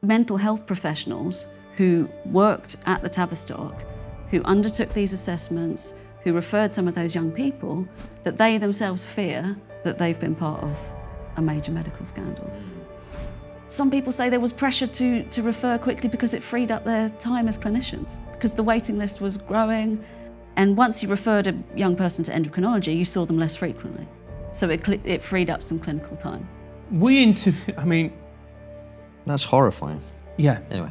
mental health professionals who worked at the Tavistock, who undertook these assessments, who referred some of those young people, that they themselves fear that they've been part of a major medical scandal. Some people say there was pressure to refer quickly because it freed up their time as clinicians, because the waiting list was growing. And once you referred a young person to endocrinology, you saw them less frequently. So it freed up some clinical time. I mean... That's horrifying. Yeah. Anyway.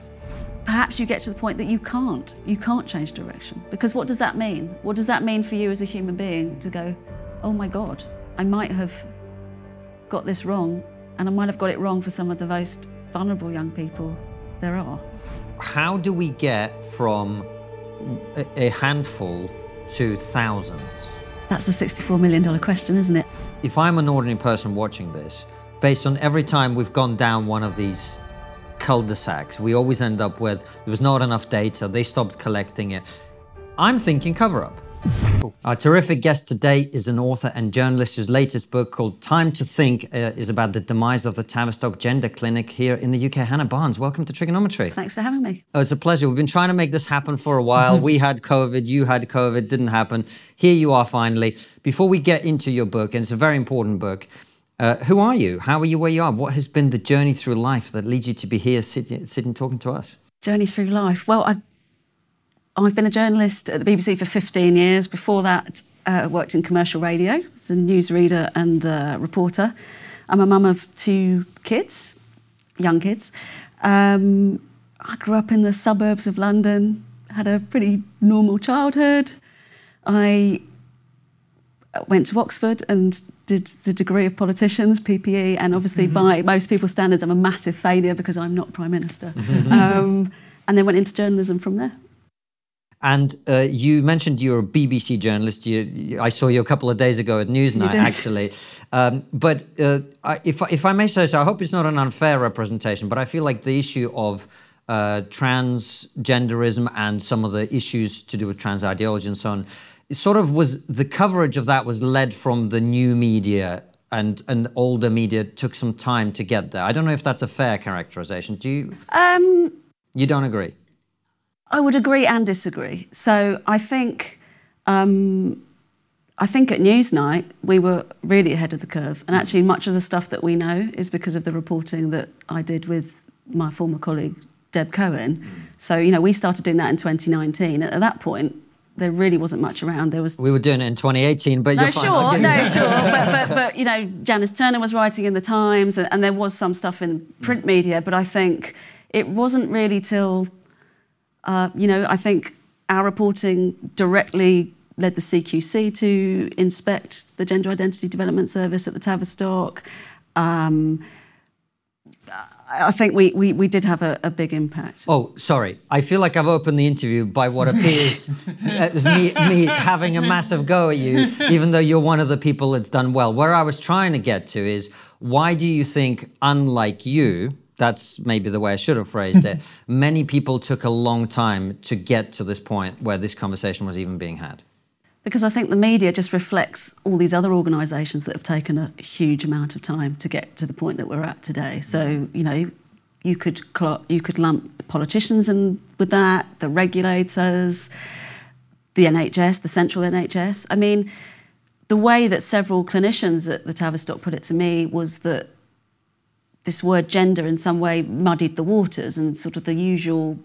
Perhaps you get to the point that you can't change direction. Because what does that mean? What does that mean for you as a human being to go, oh my God, I might have got this wrong, and I might have got it wrong for some of the most vulnerable young people there are. How do we get from a handful to thousands? That's a $64 million question, isn't it? If I'm an ordinary person watching this, based on every time we've gone down one of these cul-de-sacs, we always end up with, there was not enough data, they stopped collecting it. I'm thinking cover-up. Our terrific guest today is an author and journalist whose latest book, called Time to Think, is about the demise of the Tavistock Gender Clinic here in the UK. Hannah Barnes, welcome to TRIGGERnometry. Thanks for having me. Oh, it's a pleasure. We've been trying to make this happen for a while. We had COVID, you had COVID, didn't happen. Here you are finally. Before we get into your book, and it's a very important book, who are you? How are you where you are? What has been the journey through life that leads you to be here sitting talking to us? Journey through life? Well, I've been a journalist at the BBC for 15 years. Before that, worked in commercial radio as a newsreader and reporter. I'm a mum of 2 kids, young kids. I grew up in the suburbs of London, had a pretty normal childhood. I went to Oxford and did the degree of politicians, PPE, and obviously by most people's standards, I'm a massive failure because I'm not Prime Minister. And then went into journalism from there. And you mentioned you're a BBC journalist. I saw you a couple of days ago at Newsnight, actually. But if I may say so, I hope it's not an unfair representation, but I feel like the issue of transgenderism and some of the issues to do with trans ideology and so on, it sort of was, the coverage of that was led from the new media, and older media took some time to get there. I don't know if that's a fair characterization. Do you? You don't agree? I would agree and disagree. So I think at Newsnight, we were really ahead of the curve. And actually much of the stuff that we know is because of the reporting that I did with my former colleague, Deb Cohen. So, you know, we started doing that in 2019. At that point, there really wasn't much around. There was... We were doing it in 2018, but you're fine. No, sure. But, you know, Janice Turner was writing in the Times, and there was some stuff in print media, but I think it wasn't really till... you know, I think our reporting directly led the CQC to inspect the Gender Identity Development Service at the Tavistock. I think we did have a big impact. Oh, sorry. I feel like I've opened the interview by what appears as me having a massive go at you, even though you're one of the people that's done well. Where I was trying to get to is, why do you think, unlike you, that's maybe the way I should have phrased it, many people took a long time to get to this point where this conversation was even being had? Because I think the media just reflects all these other organisations that have taken a huge amount of time to get to the point that we're at today. So, you know, you could lump politicians in with that, the regulators, the NHS, the central NHS. I mean, the way that several clinicians at the Tavistock put it to me was that this word gender in some way muddied the waters, and sort of the usual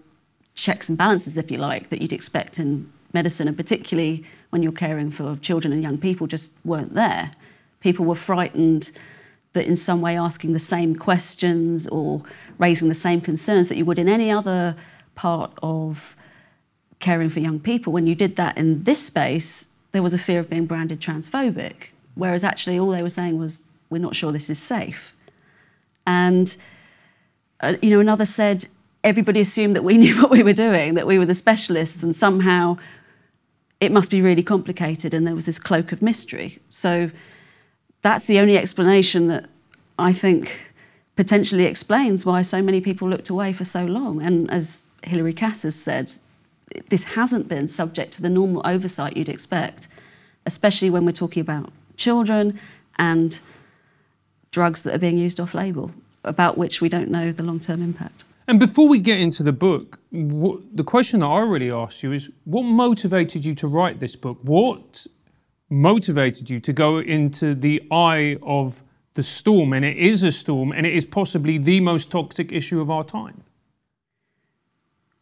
checks and balances, if you like, that you'd expect in medicine, and particularly when you're caring for children and young people, just weren't there. People were frightened that in some way asking the same questions or raising the same concerns that you would in any other part of caring for young people, when you did that in this space, there was a fear of being branded transphobic, whereas actually all they were saying was, we're not sure this is safe. And, you know, another said, everybody assumed that we knew what we were doing, that we were the specialists, and somehow it must be really complicated, and there was this cloak of mystery. So that's the only explanation that I think potentially explains why so many people looked away for so long. And as Hilary Cass has said, this hasn't been subject to the normal oversight you'd expect, especially when we're talking about children and drugs that are being used off-label, about which we don't know the long-term impact. And before we get into the book, the question that I already asked you is, what motivated you to write this book? What motivated you to go into the eye of the storm? And it is a storm, and it is possibly the most toxic issue of our time.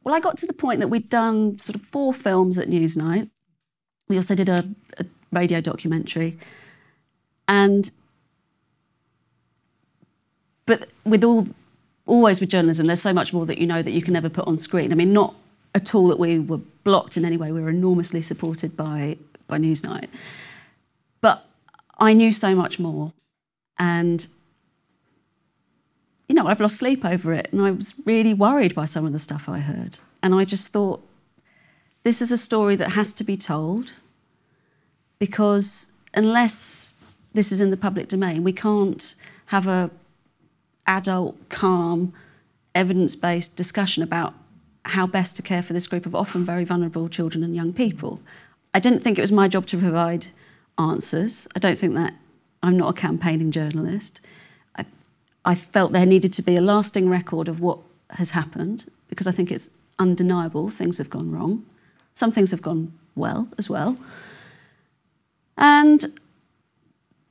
Well, I got to the point that we'd done sort of 4 films at Newsnight. We also did a radio documentary. But always with journalism, there's so much more that you know that you can never put on screen. I mean, not at all that we were blocked in any way. We were enormously supported by Newsnight. But I knew so much more. And, you know, I've lost sleep over it. And I was really worried by some of the stuff I heard. And I just thought, this is a story that has to be told, because unless this is in the public domain, we can't have a adult, calm, evidence-based discussion about how best to care for this group of often very vulnerable children and young people. I didn't think it was my job to provide answers. I don't think that. I'm not a campaigning journalist. I felt there needed to be a lasting record of what has happened, because I think it's undeniable things have gone wrong. Some things have gone well as well. And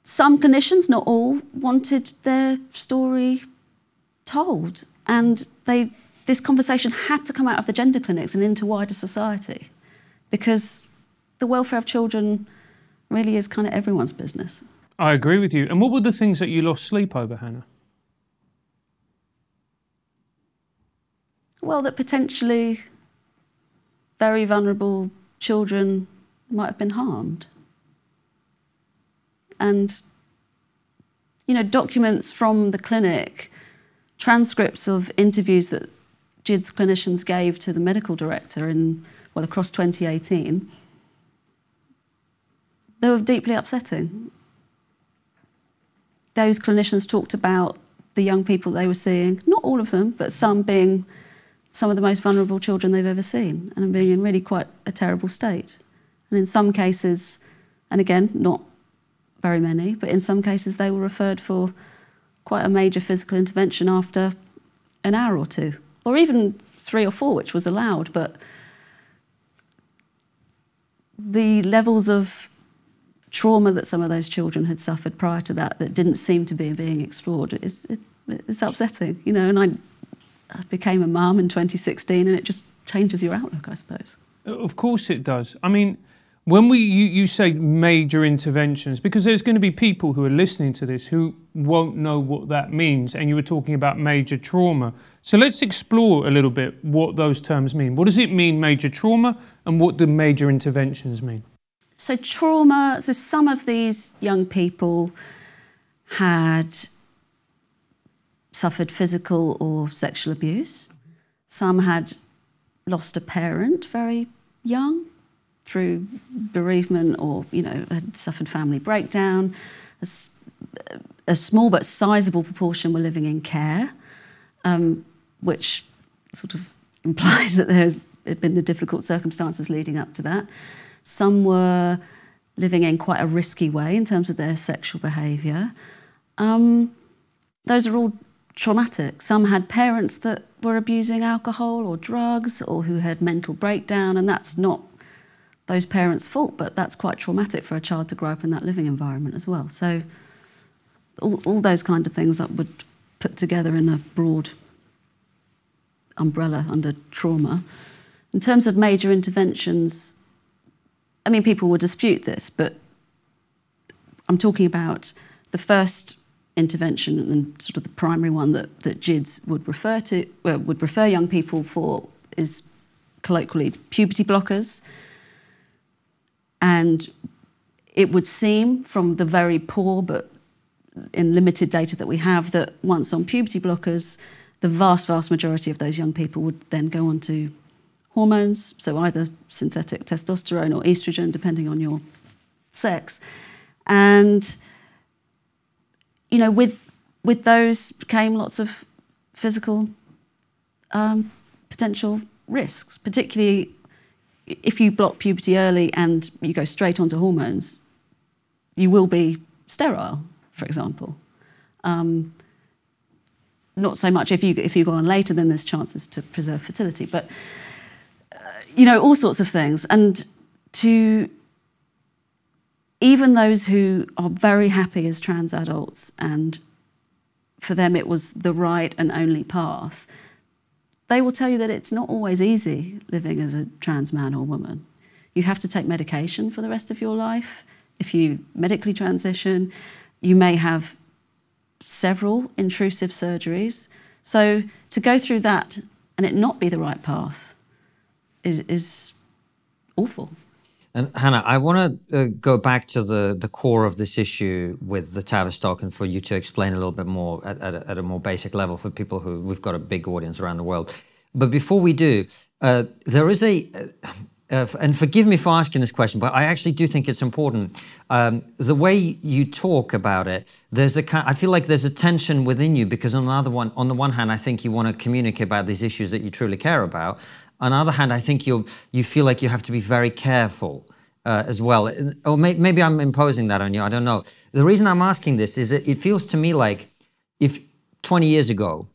some clinicians, not all, wanted their story told. And this conversation had to come out of the gender clinics and into wider society, because the welfare of children really is kind of everyone's business. I agree with you. And what were the things that you lost sleep over, Hannah? Well, that potentially very vulnerable children might have been harmed. And, you know, documents from the clinic, transcripts of interviews that GIDS clinicians gave to the medical director across 2018, they were deeply upsetting. Those clinicians talked about the young people they were seeing, not all of them, but some being some of the most vulnerable children they've ever seen, and being in really quite a terrible state. And in some cases, and again, not very many, but in some cases they were referred for quite a major physical intervention after an hour or 2, or even 3 or 4, which was allowed. But the levels of trauma that some of those children had suffered prior to that didn't seem to be being explored, it's upsetting, you know. And I became a mum in 2016, and it just changes your outlook, I suppose. Of course it does. I mean, when you say major interventions, because there's going to be people who are listening to this who won't know what that means, and you were talking about major trauma. So let's explore a little bit what those terms mean. What does it mean, major trauma, and what do major interventions mean? So trauma, so some of these young people had suffered physical or sexual abuse. Some had lost a parent very young through bereavement, or, you know, had suffered family breakdown. A small but sizable proportion were living in care, which sort of implies that there had been the difficult circumstances leading up to that. Some were living in quite a risky way in terms of their sexual behaviour. Those are all traumatic. Some had parents that were abusing alcohol or drugs, or who had mental breakdown, and that's not those parents' fault, but that's quite traumatic for a child to grow up in that living environment as well. So all those kind of things that would put together in a broad umbrella under trauma. In terms of major interventions, I mean, people will dispute this, but I'm talking about the first intervention, and sort of the primary one that GIDS would refer young people for, is colloquially puberty blockers. And it would seem from the very poor but in limited data that we have that once on puberty blockers, the vast, vast majority of those young people would then go on to hormones, so either synthetic testosterone or estrogen, depending on your sex. And, you know, with those came lots of physical potential risks, particularly if you block puberty early and you go straight onto hormones, you will be sterile, for example. not so much if you go on later, then there's chances to preserve fertility. But, you know, all sorts of things. And to even those who are very happy as trans adults and for them it was the right and only path, they will tell you that it's not always easy living as a trans man or woman. You have to take medication for the rest of your life. If you medically transition, you may have several intrusive surgeries. So to go through that and it not be the right path is awful. And Hannah, I want to go back to the core of this issue with the Tavistock and for you to explain a little bit more at a more basic level for people who, we've got a big audience around the world. But before we do, there is and forgive me for asking this question, but I actually do think it's important. The way you talk about it, I feel like there's a tension within you because on the one hand, I think you want to communicate about these issues that you truly care about. On the other hand, I think you feel like you have to be very careful as well. Or maybe I'm imposing that on you, I don't know. The reason I'm asking this is it feels to me like if 20 years ago,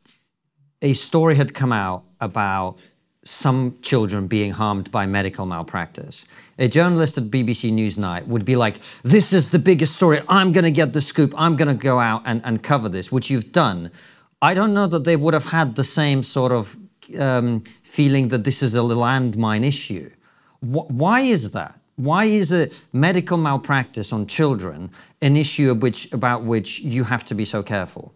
a story had come out about some children being harmed by medical malpractice, a journalist at BBC Newsnight would be like, this is the biggest story, I'm going to get the scoop, I'm going to go out and cover this, which you've done. I don't know that they would have had the same sort of feeling that this is a landmine issue. Why is that? Why is a medical malpractice on children an issue about which you have to be so careful?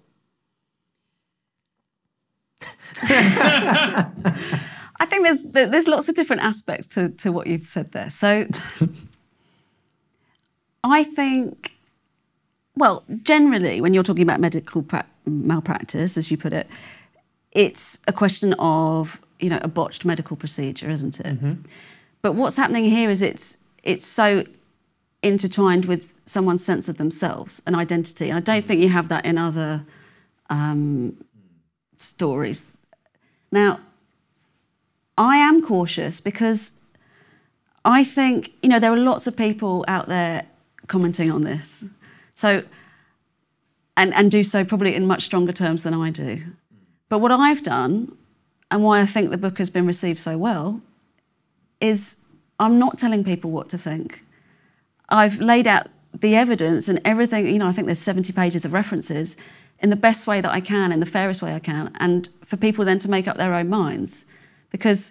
I think there's lots of different aspects to what you've said there. So I think, well, generally, when you're talking about medical malpractice, as you put it, it's a question of, you know, a botched medical procedure, isn't it? Mm-hmm. But what's happening here is it's so intertwined with someone's sense of themselves and identity. And I don't think you have that in other stories. Now, I am cautious because I think, you know, there are lots of people out there commenting on this. So, and do so probably in much stronger terms than I do. But what I've done, and why I think the book has been received so well, is I'm not telling people what to think. I've laid out the evidence and everything, you know, I think there's 70 pages of references in the best way that I can, in the fairest way I can, and for people then to make up their own minds. Because,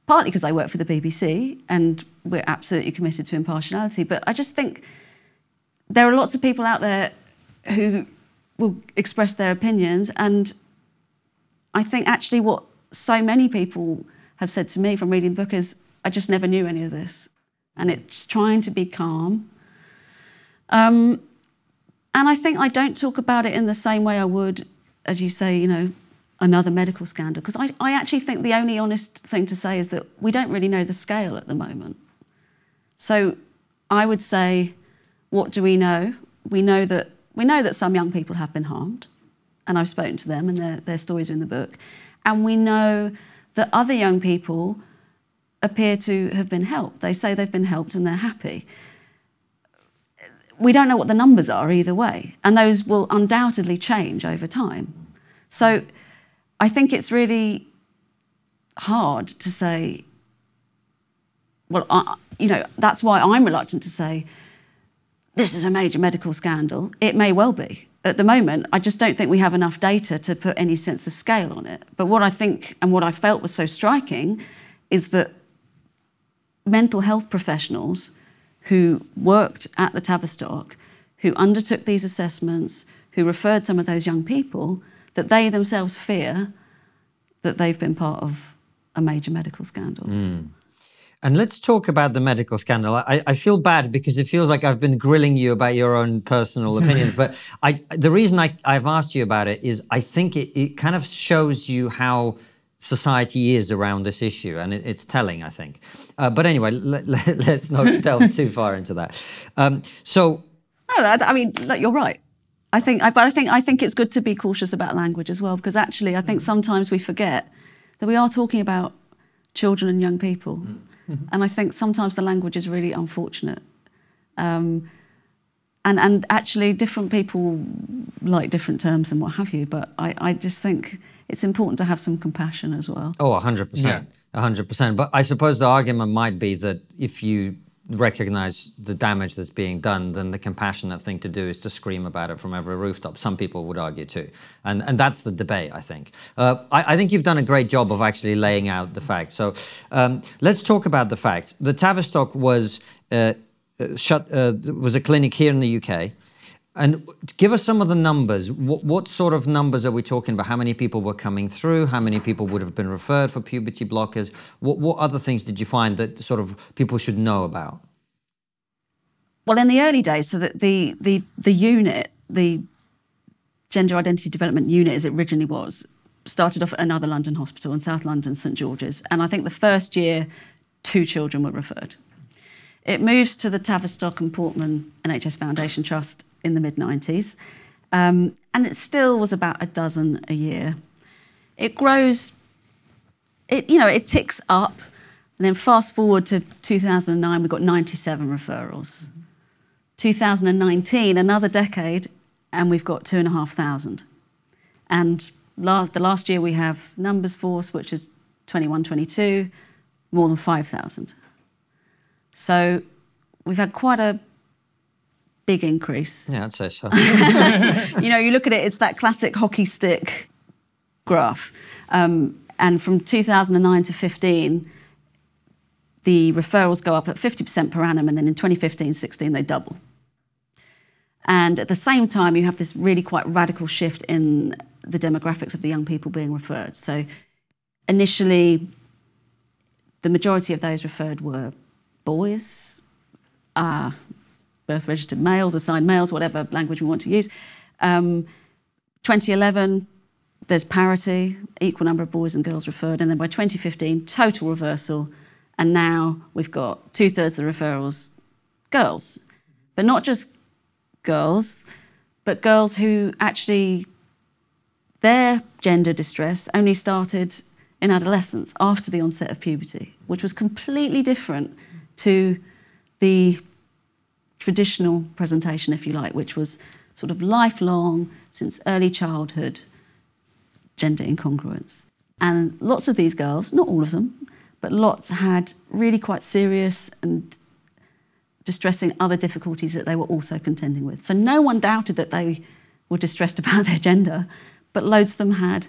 partly because I work for the BBC and we're absolutely committed to impartiality, but I just think there are lots of people out there who will express their opinions, and I think actually what so many people have said to me from reading the book is, I just never knew any of this. And it's trying to be calm. And I think I don't talk about it in the same way I would, as you say, you know, another medical scandal. Because I actually think the only honest thing to say is that we don't really know the scale at the moment. So I would say, what do we know? We know that some young people have been harmed, and I've spoken to them, and their stories are in the book. And we know that other young people appear to have been helped. They say they've been helped and they're happy. We don't know what the numbers are either way, and those will undoubtedly change over time. So I think it's really hard to say, well, you know, that's why I'm reluctant to say, this is a major medical scandal. It may well be. At the moment, I just don't think we have enough data to put any sense of scale on it. But what I think and what I felt was so striking is that mental health professionals who worked at the Tavistock, who undertook these assessments, who referred some of those young people, that they themselves fear that they've been part of a major medical scandal. Mm. And let's talk about the medical scandal. I feel bad because it feels like I've been grilling you about your own personal opinions, but the reason I've asked you about it is I think it kind of shows you how society is around this issue, and it's telling, I think. But anyway, let's not delve too far into that. No, I mean, look, you're right. I think it's good to be cautious about language as well, because actually I think sometimes we forget that we are talking about children and young people. Mm. And I think sometimes the language is really unfortunate. And actually different people like different terms and what have you, but I just think it's important to have some compassion as well. Oh, 100%. 100%. But I suppose the argument might be that if you recognize the damage that's being done, then the compassionate thing to do is to scream about it from every rooftop. Some people would argue too. And that's the debate, I think. I think you've done a great job of actually laying out the facts. So let's talk about the facts. The Tavistock was was a clinic here in the UK. And give us some of the numbers. What sort of numbers are we talking about? How many people were coming through? How many people would have been referred for puberty blockers? What other things did you find that sort of people should know about? Well, in the early days, so that the unit, the Gender Identity Development Unit, as it originally was, started off at another London hospital in South London, St George's. And I think the first year, 2 children were referred. It moves to the Tavistock and Portman NHS Foundation Trust in the mid-90s. And it still was about a dozen a year. It grows, it ticks up. And then fast forward to 2009, we got 97 referrals. 2019, another decade, and we've got 2,500. And the last year we have numbers force, which is 21-22, more than 5,000. So we've had quite a big increase. Yeah, I'd say so. You look at it, it's that classic hockey stick graph. And from 2009 to 15, the referrals go up at 50% per annum, and then in 2015-16, they double. And at the same time, you have this really quite radical shift in the demographics of the young people being referred. So initially, the majority of those referred were boys, birth-registered males, assigned males, whatever language we want to use. 2011, there's parity, equal number of boys and girls referred, and then by 2015, total reversal, and now we've got 2/3 of the referrals girls. But not just girls, but girls who actually, their gender distress only started in adolescence after the onset of puberty, which was completely different to the traditional presentation, if you like, which was sort of lifelong, since early childhood, gender incongruence. And lots of these girls, not all of them, but lots had really quite serious and distressing other difficulties that they were also contending with. So no one doubted that they were distressed about their gender, but loads of them had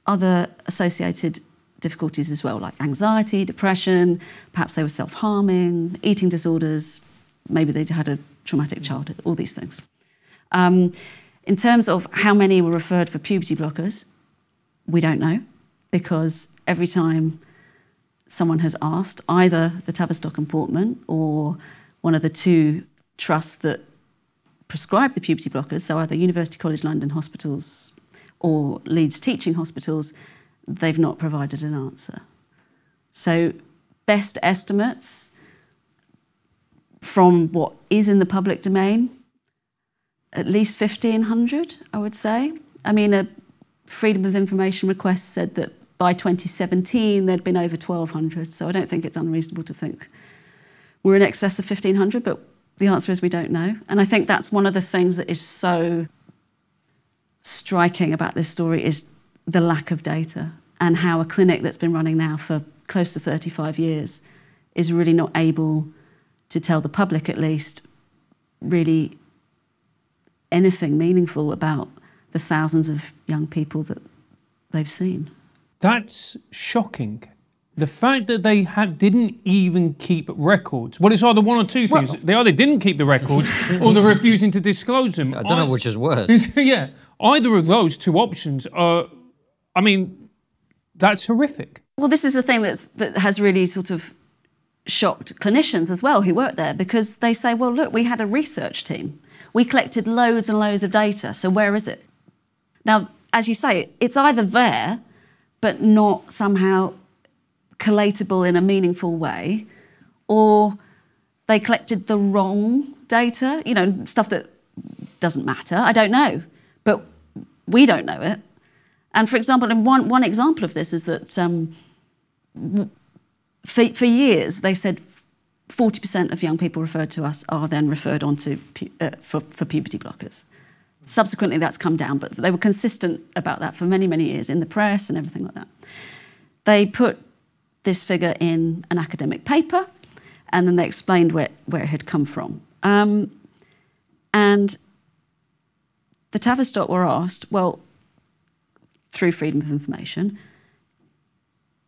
other associated difficulties as well, like anxiety, depression, perhaps they were self-harming, eating disorders, maybe they'd had a traumatic childhood, all these things. In terms of how many were referred for puberty blockers, we don't know, because every time someone has asked, either the Tavistock and Portman or one of the 2 trusts that prescribe the puberty blockers, so either University College London hospitals or Leeds teaching hospitals, they've not provided an answer. So best estimates from what is in the public domain, at least 1,500, I would say. I mean, a Freedom of Information request said that by 2017 there'd been over 1,200, so I don't think it's unreasonable to think we're in excess of 1,500, but the answer is we don't know. And I think that's one of the things that is so striking about this story is the lack of data, and how a clinic that's been running now for close to 35 years is really not able to tell the public, at least, really anything meaningful about the thousands of young people that they've seen. That's shocking. The fact that they didn't even keep records. Well, it's either one or two things. They either didn't keep the records or they're refusing to disclose them. I don't know which is worse. Yeah. Either of those 2 options are, I mean, that's horrific. Well, this is the thing that has really sort of shocked clinicians as well who work there, because they say, well, look, we had a research team. We collected loads and loads of data, so where is it? Now, as you say, it's either there, but not somehow collatable in a meaningful way, or they collected the wrong data, stuff that doesn't matter. I don't know, but we don't know it. And for example, and one example of this is that for years they said 40% of young people referred to us are then referred on to for puberty blockers. Subsequently, that's come down, but they were consistent about that for many, many years in the press and everything like that. They put this figure in an academic paper, and then they explained where it had come from. And the Tavistock were asked, well, through freedom of information,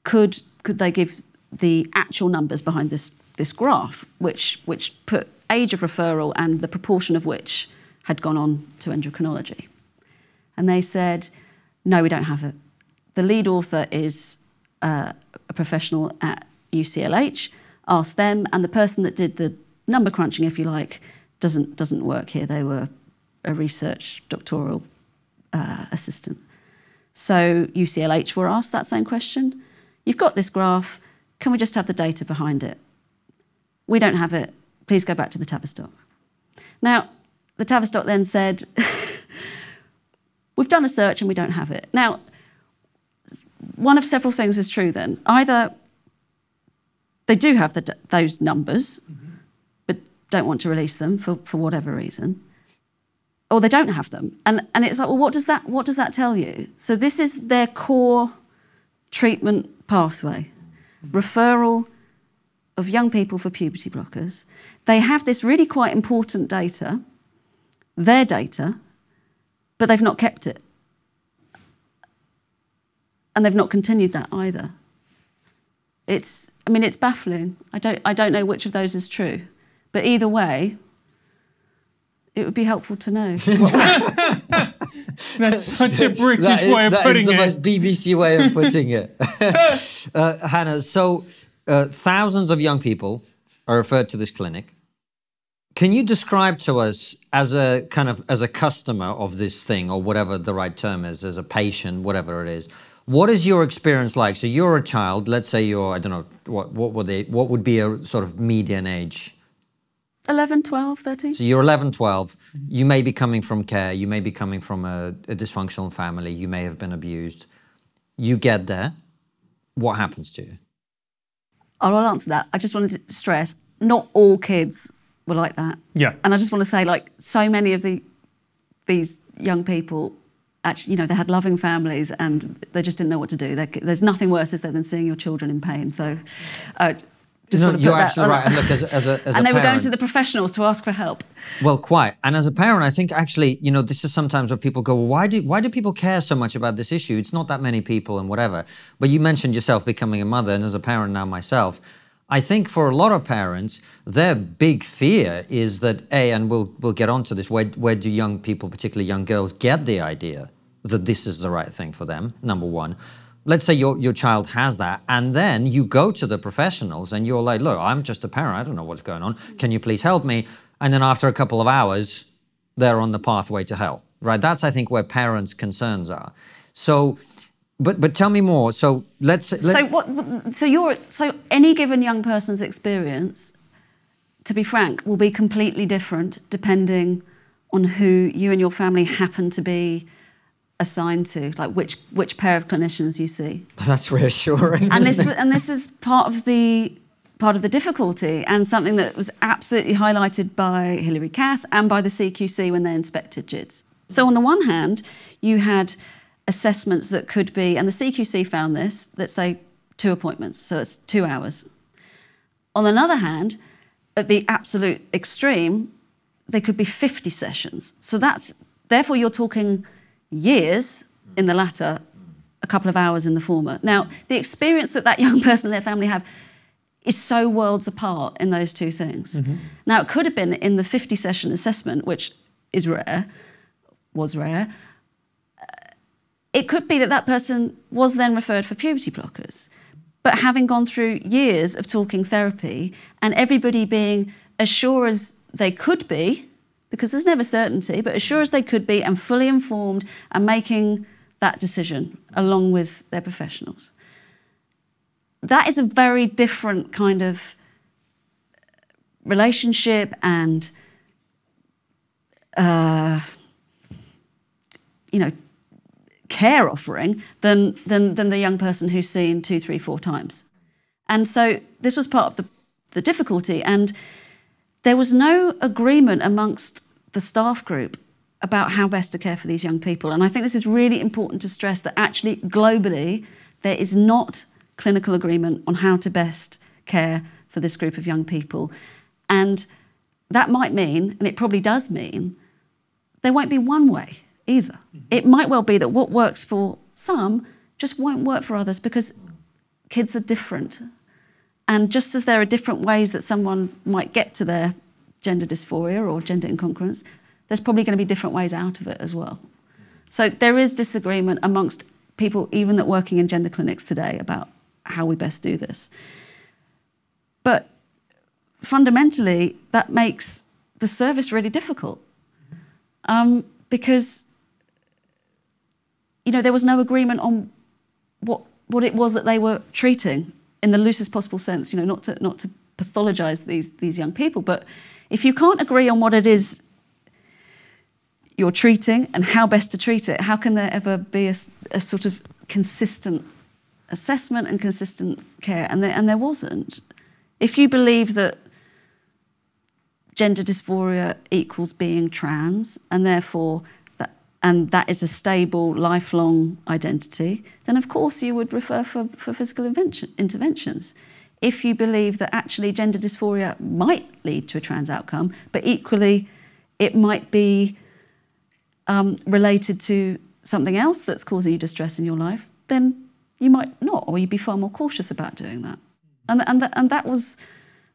could they give the actual numbers behind this graph, which put age of referral and the proportion of which had gone on to endocrinology? And they said, no, we don't have it. The lead author is a professional at UCLH. Ask them, and the person that did the number crunching, if you like, doesn't work here. They were a research doctoral assistant. So UCLH were asked that same question. You've got this graph. Can we just have the data behind it? We don't have it. Please go back to the Tavistock. Now, the Tavistock then said, we've done a search and we don't have it. Now, one of several things is true then. Either they do have those numbers, but don't want to release them for whatever reason, or they don't have them. And it's like, well, what does that tell you? So this is their core treatment pathway. Referral of young people for puberty blockers. They have this really quite important data, their data, but they've not kept it. And they've not continued that either. It's baffling. I don't know which of those is true. But either way, it would be helpful to know. That's such a British way of putting it. That is the most BBC way of putting it. Hannah, so thousands of young people are referred to this clinic. Can you describe to us, as a customer of this thing, or whatever the right term is, as a patient, whatever it is, what is your experience like? So you're a child, let's say you're, I don't know, what would be a sort of median age? 11, 12, 13. So you're 11, 12. You may be coming from care. You may be coming from a dysfunctional family. You may have been abused. You get there. What happens to you? I'll answer that. I just wanted to stress, not all kids were like that. Yeah. And I just want to say, like, so many of these young people, actually, they had loving families and they just didn't know what to do. There's nothing worse, is there, than seeing your children in pain. So you're absolutely right. And look, as a and they were going parent, to the professionals to ask for help. Well, quite. And as a parent, I think actually, this is sometimes where people go, well, why do people care so much about this issue? It's not that many people and whatever. But you mentioned yourself becoming a mother, and as a parent now myself, I think for a lot of parents, their big fear is that, and we'll get onto this, where do young people, particularly young girls, get the idea that this is the right thing for them, number one. Let's say your child has that, and then you go to the professionals and you're like, look, I'm just a parent, I don't know what's going on, can you please help me? And then after a couple of hours, they're on the pathway to hell, right? That's, I think, where parents' concerns are. So, but tell me more. So So any given young person's experience, to be frank, will be completely different depending on who you and your family happen to be assigned to, like which pair of clinicians you see. That's reassuring. And this is part of the difficulty, and something that was absolutely highlighted by Hilary Cass and by the CQC when they inspected GIDS. So on the one hand, you had assessments that could be, and the CQC found this, let's say 2 appointments, so that's 2 hours. On another hand, at the absolute extreme, they could be 50 sessions. So therefore you're talking years in the latter, a couple of hours in the former. Now, the experience that young person and their family have is so worlds apart in those two things. Mm-hmm. Now, it could have been in the 50-session assessment, which was rare. It could be that person was then referred for puberty blockers. But having gone through years of talking therapy and everybody being as sure as they could be, because there's never certainty, but as sure as they could be and fully informed and making that decision along with their professionals. That is a very different kind of relationship and, care offering than the young person who's seen 2, 3, 4 times. And so this was part of the difficulty. And there was no agreement amongst the staff group about how best to care for these young people. And I think this is really important to stress, that actually globally there is not clinical agreement on how to best care for this group of young people. And that might mean, and it probably does mean, there won't be one way either. It might well be that what works for some just won't work for others, because kids are different. And just as there are different ways that someone might get to their gender dysphoria or gender incongruence, there's probably going to be different ways out of it as well. So there is disagreement amongst people even that working in gender clinics today about how we best do this. But fundamentally, that makes the service really difficult, because, you know, there was no agreement on what it was that they were treating in the loosest possible sense. You know, not to pathologise these young people, but if you can't agree on what it is you're treating and how best to treat it, how can there ever be a sort of consistent assessment and consistent care? And there wasn't. If you believe that gender dysphoria equals being trans, and therefore that is a stable, lifelong identity, then of course you would refer for physical interventions. If you believe that actually gender dysphoria might lead to a trans outcome, but equally it might be related to something else that's causing you distress in your life, then you might not, or you'd be far more cautious about doing that. And that was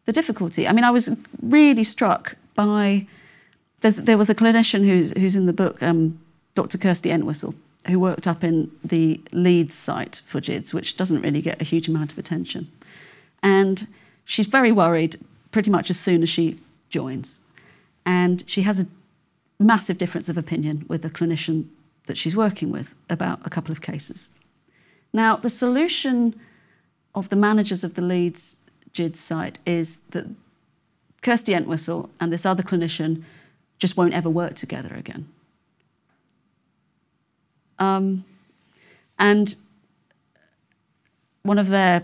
the difficulty. I mean, I was really struck by, there was a clinician who's in the book, Dr. Kirsty Entwistle, who worked up in the Leeds site for GIDS, which doesn't really get a huge amount of attention. And she's very worried pretty much as soon as she joins. And she has a massive difference of opinion with the clinician that she's working with about a couple of cases. Now, the solution of the managers of the Leeds GIDS site is that Kirsty Entwistle and this other clinician just won't ever work together again. And one of their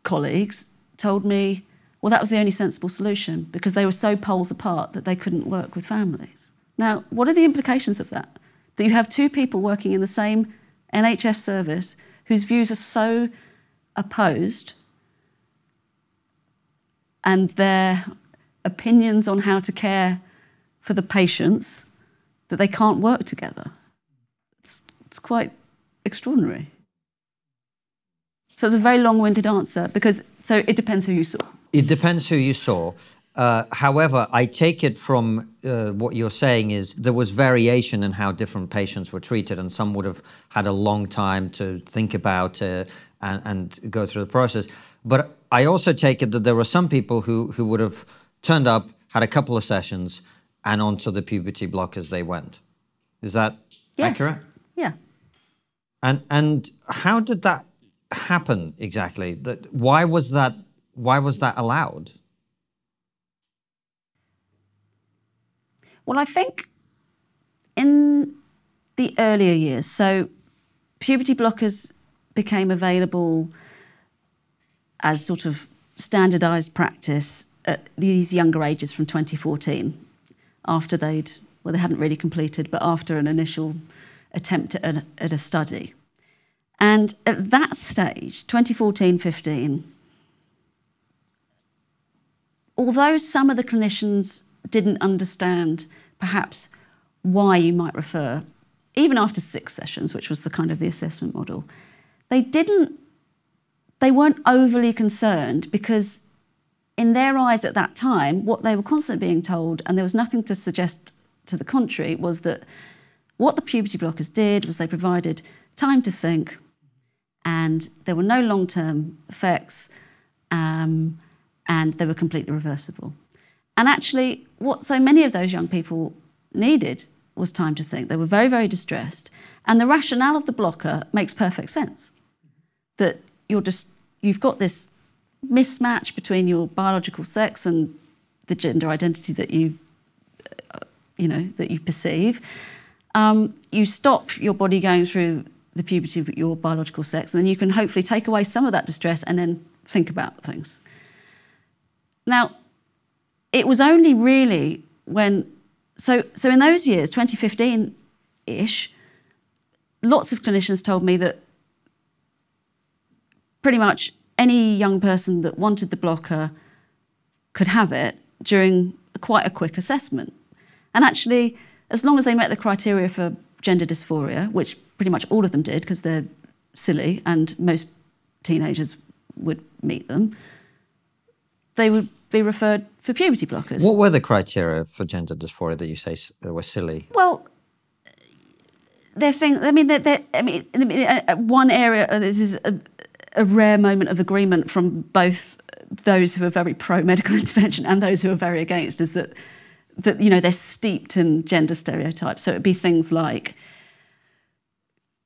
colleagues told me, well, that was the only sensible solution, because they were so poles apart that they couldn't work with families. Now, what are the implications of that? That you have two people working in the same NHS service whose views are so opposed, and their opinions on how to care for the patients, that they can't work together. It's quite extraordinary. So it's a very long-winded answer, because so it depends who you saw. It depends who you saw. However, I take it from what you're saying is there was variation in how different patients were treated, and some would have had a long time to think about and go through the process. But I also take it that there were some people who would have turned up, had a couple of sessions, and onto the puberty blockers they went. Is that accurate? Yeah. And how did that happen exactly? Why was that allowed? Well, I think in the earlier years, so puberty blockers became available as sort of standardised practice at these younger ages from 2014, after they hadn't really completed, but after an initial attempt at a study. And at that stage, 2014-15, although some of the clinicians didn't understand perhaps why you might refer, even after 6 sessions, which was the kind of the assessment model, they weren't overly concerned, because in their eyes at that time, what they were constantly being told, and there was nothing to suggest to the contrary, was that what the puberty blockers did was they provided time to think, and there were no long-term effects, and they were completely reversible. And actually, what so many of those young people needed was time to think. They were very, very distressed. And the rationale of the blocker makes perfect sense. That you've got this mismatch between your biological sex and the gender identity that you perceive. You stop your body going through the puberty of your biological sex, and then you can hopefully take away some of that distress and then think about things. Now, it was only really when, so in those years, 2015-ish, lots of clinicians told me that pretty much any young person that wanted the blocker could have it during quite a quick assessment. And actually, as long as they met the criteria for gender dysphoria, which pretty much all of them did because they're silly and most teenagers would meet them, they would be referred for puberty blockers. What were the criteria for gender dysphoria that you say were silly? Well, one area, this is a rare moment of agreement from both those who are very pro-medical intervention and those who are very against, is that you know, they're steeped in gender stereotypes. So it'd be things like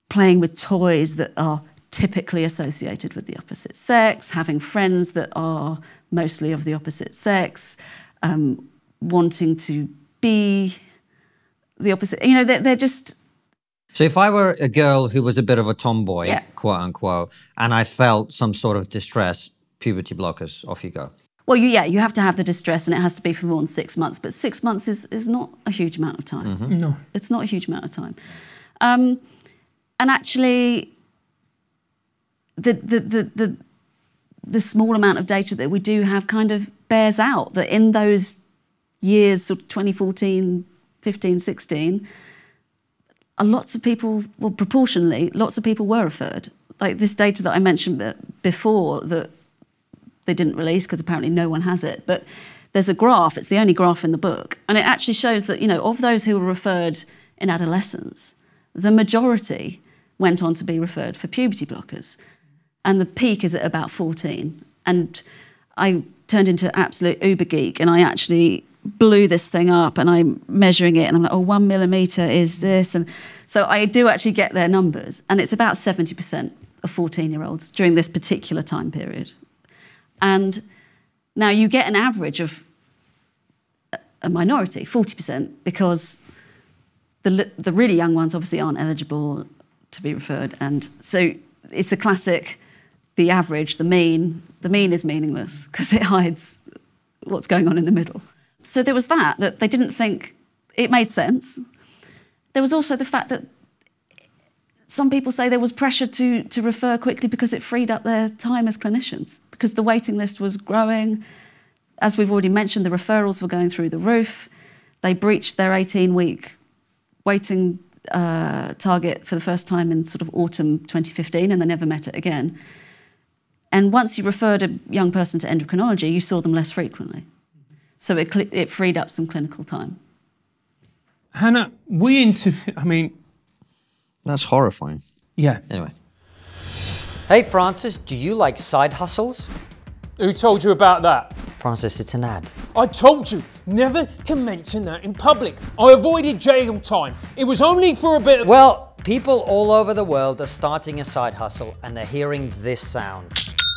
playing with toys that are typically associated with the opposite sex, having friends that are mostly of the opposite sex, wanting to be the opposite. You know, they're just... So if I were a girl who was a bit of a tomboy, yeah, quote unquote, and I felt some sort of distress, puberty blockers, off you go. Well, you have to have the distress, and it has to be for more than 6 months. But 6 months is not a huge amount of time. Mm-hmm. No. It's not a huge amount of time. And actually, the small amount of data that we do have kind of bears out that in those years, sort of 2014, 15, 16, lots of people, well, proportionally, lots of people were referred. Like this data that I mentioned before that they didn't release because apparently no one has it, but there's a graph, it's the only graph in the book, and it actually shows that, you know, of those who were referred in adolescence, the majority went on to be referred for puberty blockers. And the peak is at about 14. And I turned into an absolute uber geek, and I actually blew this thing up, and I'm measuring it, and I'm like, oh, 1 millimetre is this. And so I do actually get their numbers, and it's about 70% of 14-year-olds during this particular time period. And now you get an average of a minority, 40%, because the really young ones obviously aren't eligible to be referred. And so it's the classic, the average, the mean. The mean is meaningless because it hides what's going on in the middle. So there was that they didn't think it made sense. There was also the fact that some people say there was pressure to refer quickly because it freed up their time as clinicians, because the waiting list was growing. As we've already mentioned, the referrals were going through the roof. They breached their 18-week waiting target for the first time in sort of autumn 2015, and they never met it again. And once you referred a young person to endocrinology, you saw them less frequently. So it freed up some clinical time. Hannah, I mean... That's horrifying. Yeah. Anyway. Hey, Francis, do you like side hustles? Who told you about that? Francis, it's an ad. I told you never to mention that in public. I avoided jail time. It was only for a bit of... Well, people all over the world are starting a side hustle, and they're hearing this sound.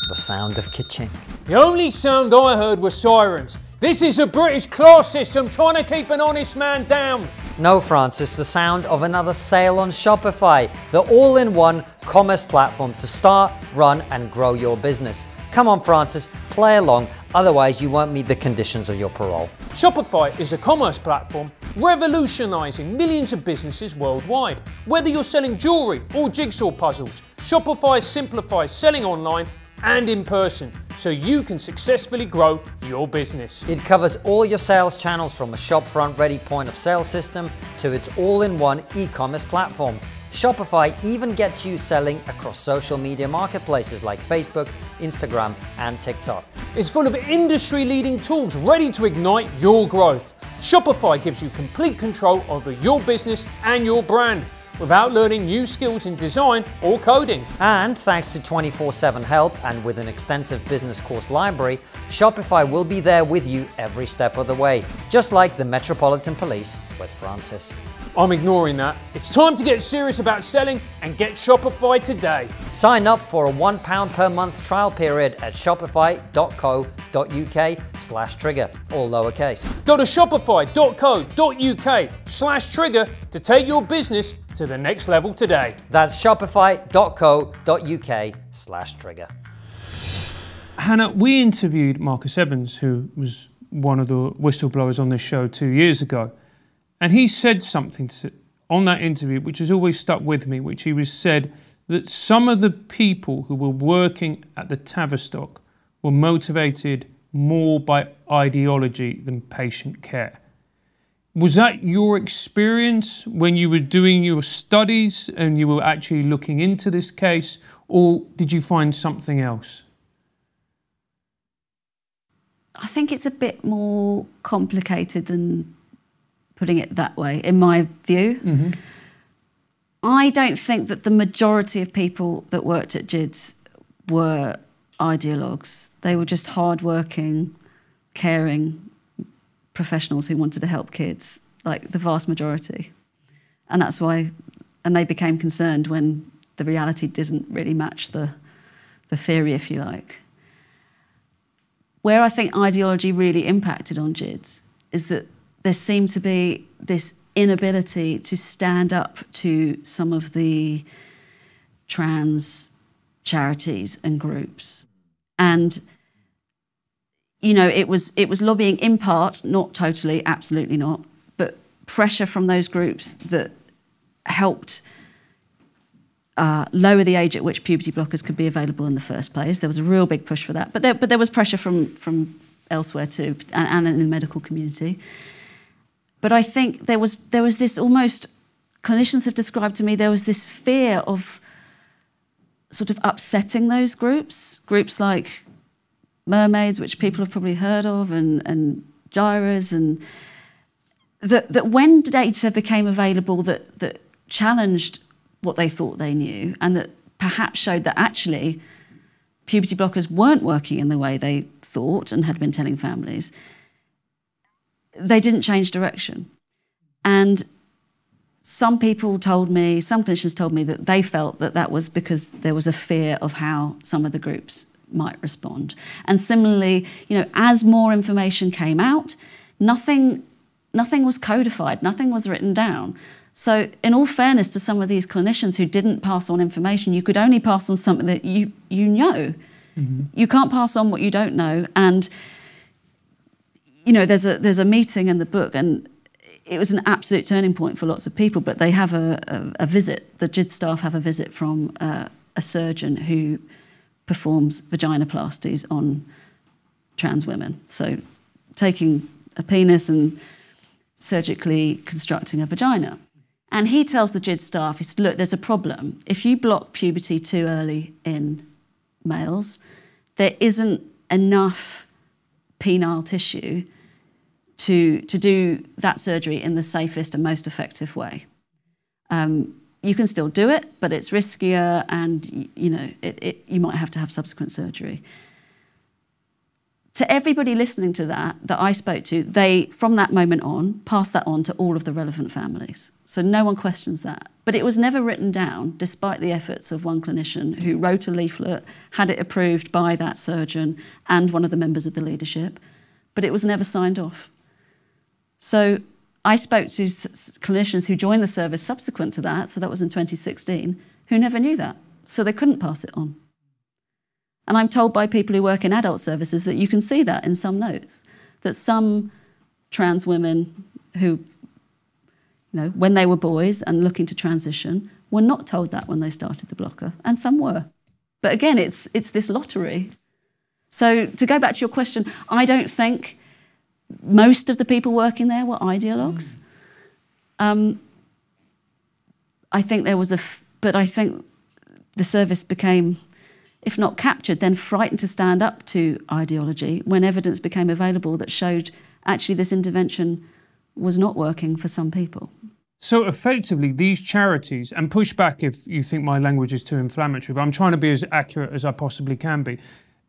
The sound of ka-ching. The only sound I heard was sirens. This is a British class system trying to keep an honest man down. No, Francis, the sound of another sale on Shopify, the all-in-one commerce platform to start, run, and grow your business. Come on, Francis, play along, otherwise you won't meet the conditions of your parole. Shopify is a commerce platform revolutionizing millions of businesses worldwide. Whether you're selling jewelry or jigsaw puzzles, Shopify simplifies selling online and in person, so you can successfully grow your business. It covers all your sales channels, from a shopfront ready point of sale system to its all-in-one e-commerce platform. Shopify even gets you selling across social media marketplaces like Facebook, Instagram, and TikTok. It's full of industry-leading tools ready to ignite your growth. Shopify gives you complete control over your business and your brand, without learning new skills in design or coding. And thanks to 24/7 help and with an extensive business course library, Shopify will be there with you every step of the way, just like the Metropolitan Police with Francis. I'm ignoring that. It's time to get serious about selling and get Shopify today. Sign up for a £1 per month trial period at shopify.co.uk/trigger, all lowercase. Go to shopify.co.uk/trigger to take your business to the next level today. That's shopify.co.uk/trigger. Hannah, we interviewed Marcus Evans, who was one of the whistleblowers on this show 2 years ago. And he said something on that interview, which has always stuck with me, which he said that some of the people who were working at the Tavistock were motivated more by ideology than patient care. Was that your experience when you were doing your studies and you were actually looking into this case, or did you find something else? I think it's a bit more complicated than putting it that way, in my view. Mm-hmm. I don't think that the majority of people that worked at GIDS were ideologues. They were just hard-working, caring professionals who wanted to help kids, like the vast majority. And that's why, and they became concerned when the reality didn't really match the theory, if you like. Where I think ideology really impacted on GIDS is that there seemed to be this inability to stand up to some of the trans charities and groups. And, you know, it was lobbying in part, not totally, absolutely not, but pressure from those groups that helped lower the age at which puberty blockers could be available in the first place. There was a real big push for that. But there was pressure from elsewhere too, and in the medical community. But I think there was this almost, clinicians have described to me, there was this fear of sort of upsetting those groups like Mermaids, which people have probably heard of, and Gyras, and that when data became available that challenged what they thought they knew, and that perhaps showed that actually puberty blockers weren't working in the way they thought and had been telling families, they didn't change direction. And some people told me, some clinicians told me that they felt that that was because there was a fear of how some of the groups might respond. And similarly, you know, as more information came out, nothing was codified, nothing was written down. So in all fairness to some of these clinicians who didn't pass on information, you could only pass on something that you know. Mm-hmm. You can't pass on what you don't know. And, you know, there's a meeting in the book, and it was an absolute turning point for lots of people, but they have a visit, the GID staff have a visit from a surgeon who performs vaginoplasties on trans women. So taking a penis and surgically constructing a vagina. And he tells the GID staff, he said, look, there's a problem. If you block puberty too early in males, there isn't enough penile tissue to do that surgery in the safest and most effective way. You can still do it, but it's riskier, and you know you might have to have subsequent surgery. To everybody listening to that I spoke to, they, from that moment on, passed that on to all of the relevant families. So no one questions that. But it was never written down, despite the efforts of one clinician who wrote a leaflet, had it approved by that surgeon and one of the members of the leadership, but it was never signed off. So I spoke to clinicians who joined the service subsequent to that, so that was in 2016, who never knew that, so they couldn't pass it on. And I'm told by people who work in adult services that you can see that in some notes, that some trans women who, you know, when they were boys and looking to transition, were not told that when they started the blocker, and some were. But again, it's this lottery. So to go back to your question, I don't think most of the people working there were ideologues. I think there was but I think the service became, if not captured, then frightened to stand up to ideology when evidence became available that showed actually this intervention was not working for some people. So effectively, these charities, and push back if you think my language is too inflammatory, but I'm trying to be as accurate as I possibly can be.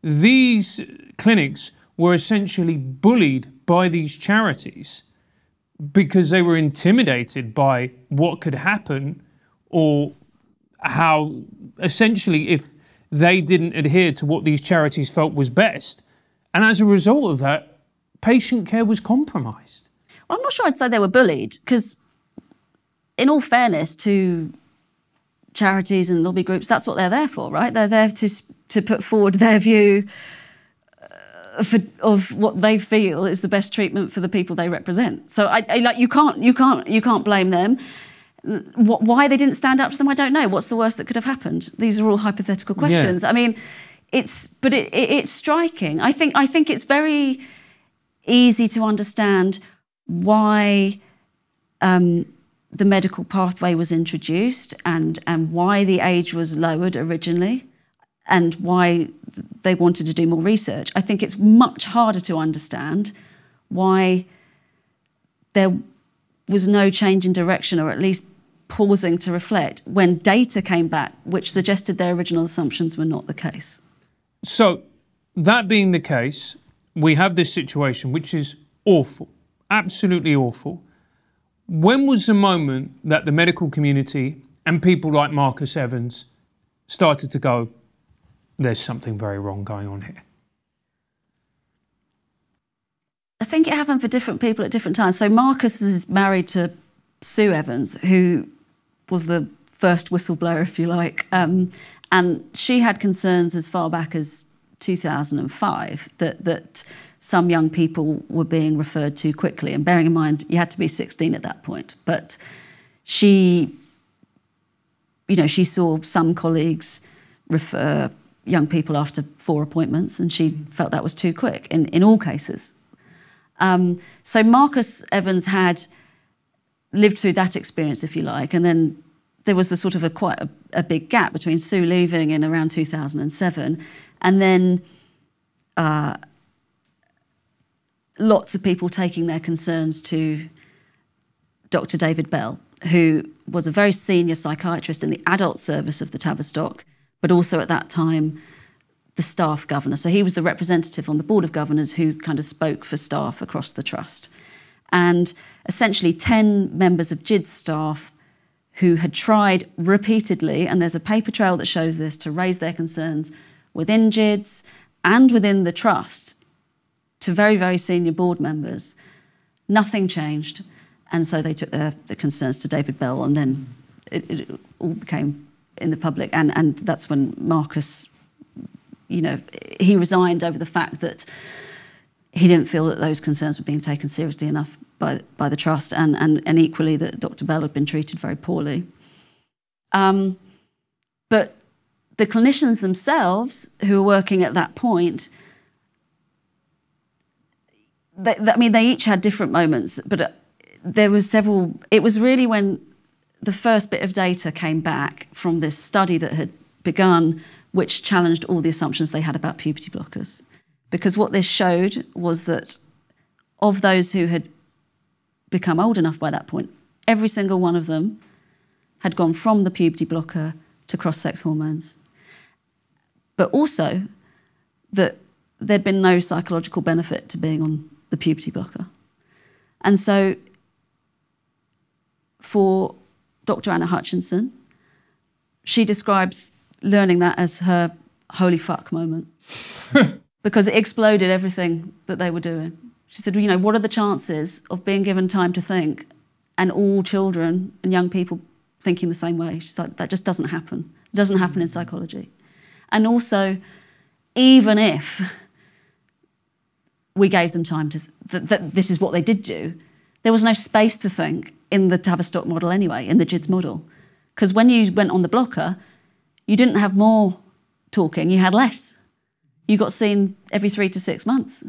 These clinics were essentially bullied by these charities because they were intimidated by what could happen, or how essentially if they didn't adhere to what these charities felt was best. And as a result of that, patient care was compromised. Well, I'm not sure I'd say they were bullied, because in all fairness to charities and lobby groups, that's what they're there for, right? They're there to put forward their view of what they feel is the best treatment for the people they represent. So you can't blame them. Why they didn't stand up to them, I don't know. What's the worst that could have happened? These are all hypothetical questions. I mean, it's striking. I think it's very easy to understand why the medical pathway was introduced and why the age was lowered originally and why they wanted to do more research. I think it's much harder to understand why there was no change in direction, or at least pausing to reflect, when data came back which suggested their original assumptions were not the case. So, that being the case, we have this situation which is awful, absolutely awful. When was the moment that the medical community and people like Marcus Evans started to go, there's something very wrong going on here? I think it happened for different people at different times. So Marcus is married to Sue Evans, who was the first whistleblower, if you like. And she had concerns as far back as 2005 that some young people were being referred too quickly. And bearing in mind, you had to be 16 at that point. But she saw some colleagues refer young people after 4 appointments, and she felt that was too quick in all cases. So Marcus Evans had lived through that experience, if you like, and then there was quite a big gap between Sue leaving in around 2007, and then lots of people taking their concerns to Dr. David Bell, who was a very senior psychiatrist in the adult service of the Tavistock, but also at that time the staff governor. So he was the representative on the board of governors who kind of spoke for staff across the trust. And essentially 10 members of GID's staff who had tried repeatedly, and there's a paper trail that shows this, to raise their concerns within GIDS and within the trust to very, very senior board members. Nothing changed. And so they took the concerns to David Bell, and then it all became in the public. And that's when Marcus, he resigned over the fact that he didn't feel that those concerns were being taken seriously enough by the trust, and equally that Dr. Bell had been treated very poorly. But the clinicians themselves who were working at that point, they each had different moments, but there was several. It was really when the first bit of data came back from this study that had begun, which challenged all the assumptions they had about puberty blockers. Because what this showed was that of those who had become old enough by that point, every single one of them had gone from the puberty blocker to cross-sex hormones. But also that there'd been no psychological benefit to being on the puberty blocker. And so for Dr. Anna Hutchinson, she describes learning that as her holy fuck moment. Because it exploded everything that they were doing. She said, what are the chances of being given time to think and all children and young people thinking the same way? She's like, that just doesn't happen. It doesn't happen in psychology. And also, even if we gave them time to, that this is what they did do, there was no space to think in the Tavistock model anyway, in the GIDS model. Because when you went on the blocker, you didn't have more talking, you had less. You got seen every 3 to 6 months.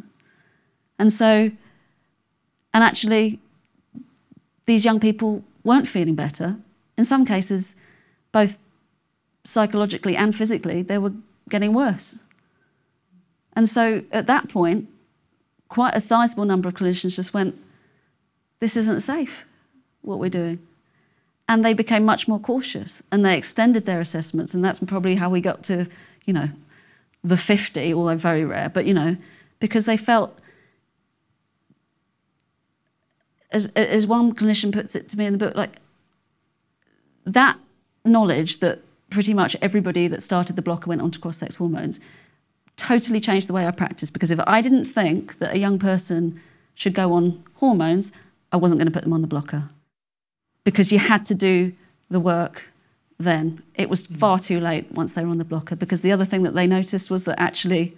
And actually, these young people weren't feeling better. In some cases, both psychologically and physically, they were getting worse. And so at that point, quite a sizable number of clinicians just went, this isn't safe, what we're doing. And they became much more cautious, and they extended their assessments, and that's probably how we got to, the 50, although very rare, but, because they felt, as one clinician puts it to me in the book, like, that knowledge that pretty much everybody that started the blocker went on to cross-sex hormones totally changed the way I practiced, because if I didn't think that a young person should go on hormones, I wasn't going to put them on the blocker. Because you had to do the work then. It was far too late once they were on the blocker, because the other thing that they noticed was that actually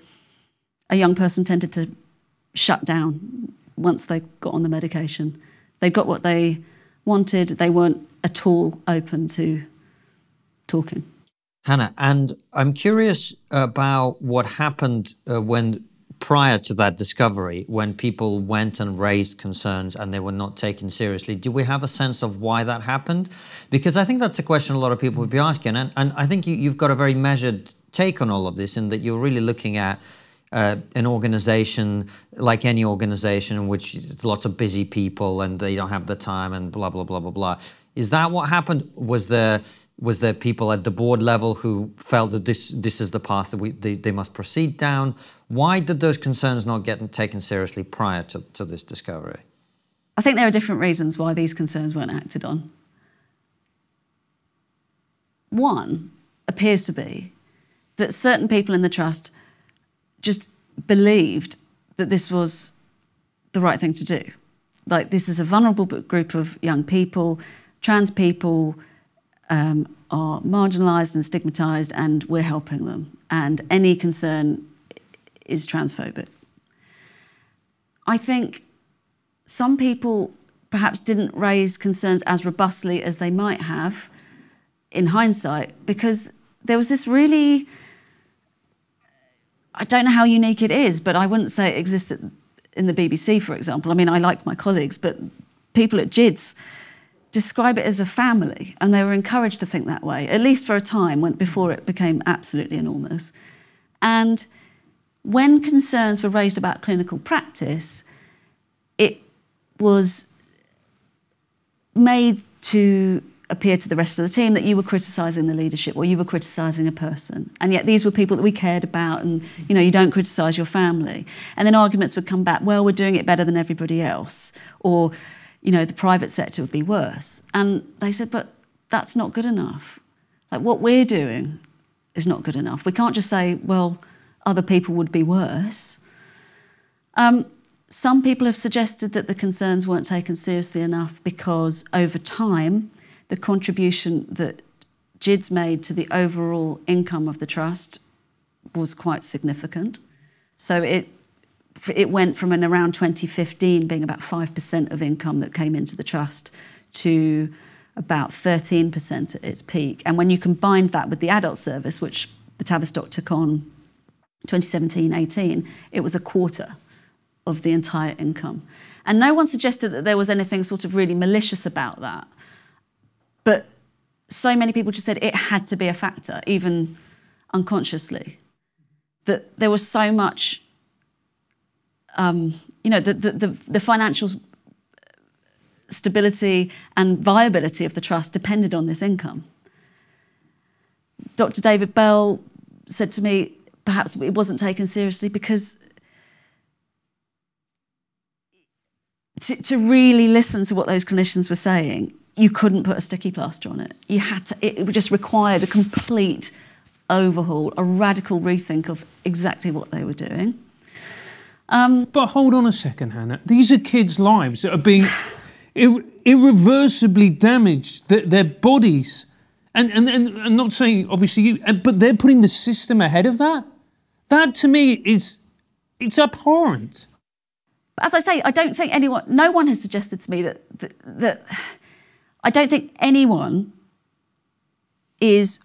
a young person tended to shut down once they got on the medication. They got what they wanted. They weren't at all open to talking. Hannah, and I'm curious about what happened when, prior to that discovery, when people went and raised concerns and they were not taken seriously. Do we have a sense of why that happened? Because I think that's a question a lot of people would be asking. And I think you've got a very measured take on all of this, in that you're really looking at an organization, like any organization, in which it's lots of busy people and they don't have the time and blah, blah, blah, blah, blah. Is that what happened? Was there people at the board level who felt that this is the path that they must proceed down? Why did those concerns not get taken seriously prior to this discovery? I think there are different reasons why these concerns weren't acted on. One appears to be that certain people in the trust just believed that this was the right thing to do. Like, this is a vulnerable group of young people, trans people are marginalised and stigmatised, and we're helping them. And any concern is transphobic. I think some people perhaps didn't raise concerns as robustly as they might have in hindsight, because there was this really, I don't know how unique it is, but I wouldn't say it exists in the BBC, for example. I mean, I like my colleagues, but people at GIDS describe it as a family, and they were encouraged to think that way, at least for a time, before it became absolutely enormous. And when concerns were raised about clinical practice, it was made to appear to the rest of the team that you were criticising the leadership or you were criticising a person. And yet these were people that we cared about, and, you know, you don't criticise your family. And then arguments would come back, well, we're doing it better than everybody else, or, you know, the private sector would be worse. And they said, but that's not good enough. Like, what we're doing is not good enough. We can't just say, well, other people would be worse. Some people have suggested that the concerns weren't taken seriously enough because over time, the contribution that GIDS made to the overall income of the trust was quite significant. So it went from around 2015 being about 5% of income that came into the trust to about 13% at its peak. And when you combined that with the adult service, which the Tavistock took on 2017-18, it was a quarter of the entire income. And no one suggested that there was anything sort of really malicious about that. But so many people just said it had to be a factor, even unconsciously, that there was so much, you know, the financial stability and viability of the trust depended on this income. Dr. David Bell said to me, perhaps it wasn't taken seriously because to really listen to what those clinicians were saying, you couldn't put a sticky plaster on it. You had to, it just required a complete overhaul, a radical rethink of exactly what they were doing. But hold on a second, Hannah. These are kids' lives that are being irreversibly damaged, their bodies. And I'm not saying, obviously, you, but they're putting the system ahead of that? That, to me, it's abhorrent. But as I say, I don't think anyone, no one has suggested to me that I don't think anyone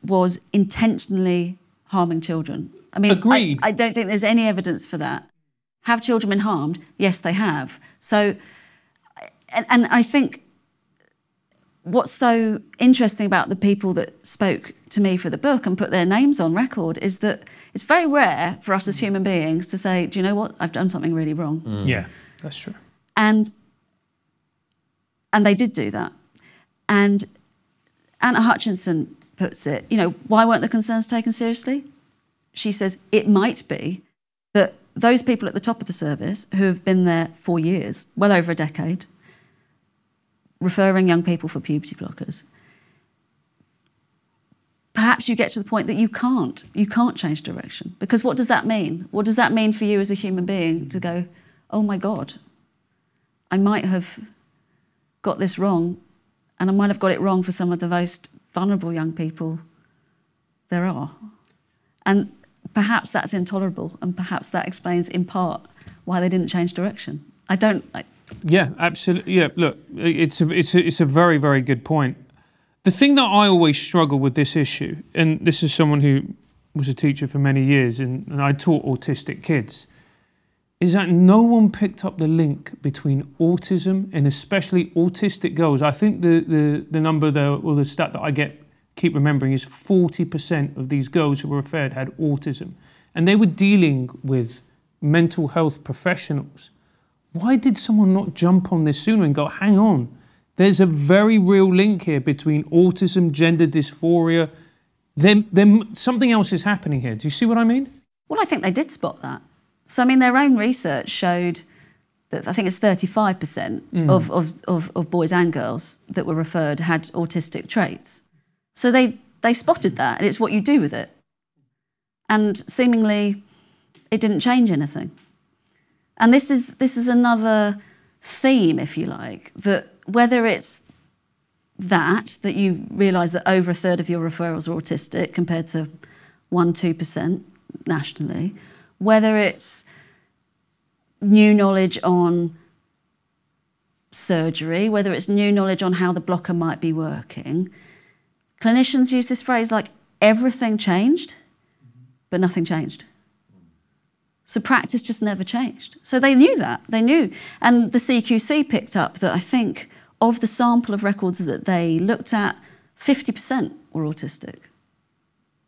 was intentionally harming children. I mean, agreed. I don't think there's any evidence for that. Have children been harmed? Yes, they have. So, and I think what's so interesting about the people that spoke to me for the book and put their names on record is that it's very rare for us as human beings to say, do you know what, I've done something really wrong. Yeah, that's true. And they did do that. And Anna Hutchinson puts it, you know, why weren't the concerns taken seriously? She says it might be that those people at the top of the service who have been there for years, well over a decade, referring young people for puberty blockers, perhaps you get to the point that you can't change direction. Because what does that mean? What does that mean for you as a human being to go, oh my God, I might have got this wrong, and I might have got it wrong for some of the most vulnerable young people there are. And perhaps that's intolerable, and perhaps that explains in part why they didn't change direction. Yeah, absolutely. Yeah, look, it's a very, very good point. The thing that I always struggle with this issue, and this is someone who was a teacher for many years, and I taught autistic kids, is that no one picked up the link between autism and especially autistic girls. I think the number there, or the stat that I keep remembering, is 40% of these girls who were referred had autism. And they were dealing with mental health professionals. Why did someone not jump on this sooner and go, hang on, there's a very real link here between autism, gender dysphoria. Then something else is happening here. Do you see what I mean? Well, I think they did spot that. So, I mean, their own research showed that I think it's 35% of boys and girls that were referred had autistic traits. So they spotted that, and it's what you do with it. And seemingly, it didn't change anything. And this is another theme, if you like, that whether it's that you realise that over a third of your referrals are autistic compared to 1-2% nationally, whether it's new knowledge on surgery, whether it's new knowledge on how the blocker might be working, clinicians use this phrase like everything changed, but nothing changed. So practice just never changed. So they knew that, they knew. And the CQC picked up that I think of the sample of records that they looked at, 50% were autistic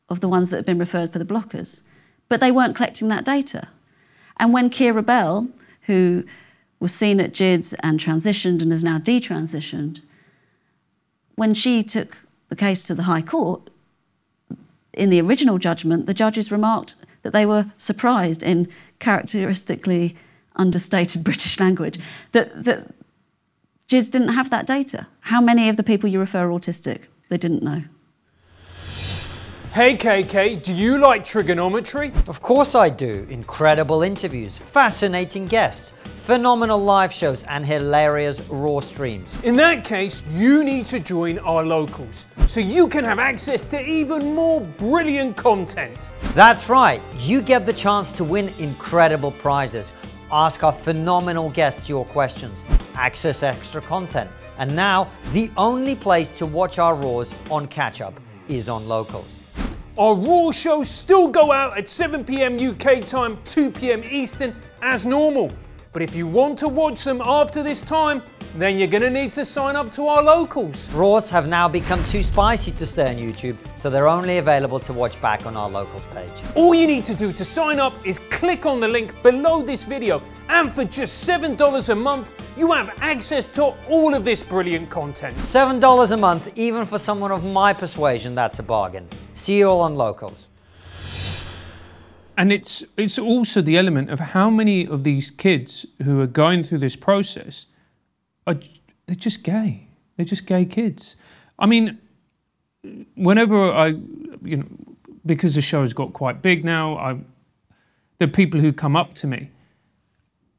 of the ones that had been referred for the blockers. But they weren't collecting that data. And when Kira Bell, who was seen at GIDS and transitioned and is now detransitioned, when she took the case to the High Court, in the original judgment, the judges remarked that they were surprised, in characteristically understated British language, that GIDS didn't have that data. How many of the people you refer are autistic? They didn't know. Hey KK, do you like trigonometry? Of course I do. Incredible interviews, fascinating guests, phenomenal live shows and hilarious raw streams. In that case, you need to join our locals so you can have access to even more brilliant content. That's right, you get the chance to win incredible prizes, ask our phenomenal guests your questions, access extra content, and now the only place to watch our Raws on Catch Up is on Locals. Our Raw shows still go out at 7 PM UK time, 2 PM Eastern as normal. But if you want to watch them after this time, then you're going to need to sign up to our Locals. Raws have now become too spicy to stay on YouTube, so they're only available to watch back on our Locals page. All you need to do to sign up is click on the link below this video, and for just $7 a month, you have access to all of this brilliant content. $7 a month, even for someone of my persuasion, that's a bargain. See you all on Locals. And it's also the element of how many of these kids who are going through this process they're just gay. They're just gay kids. I mean, whenever because the show has got quite big now, there are people who come up to me.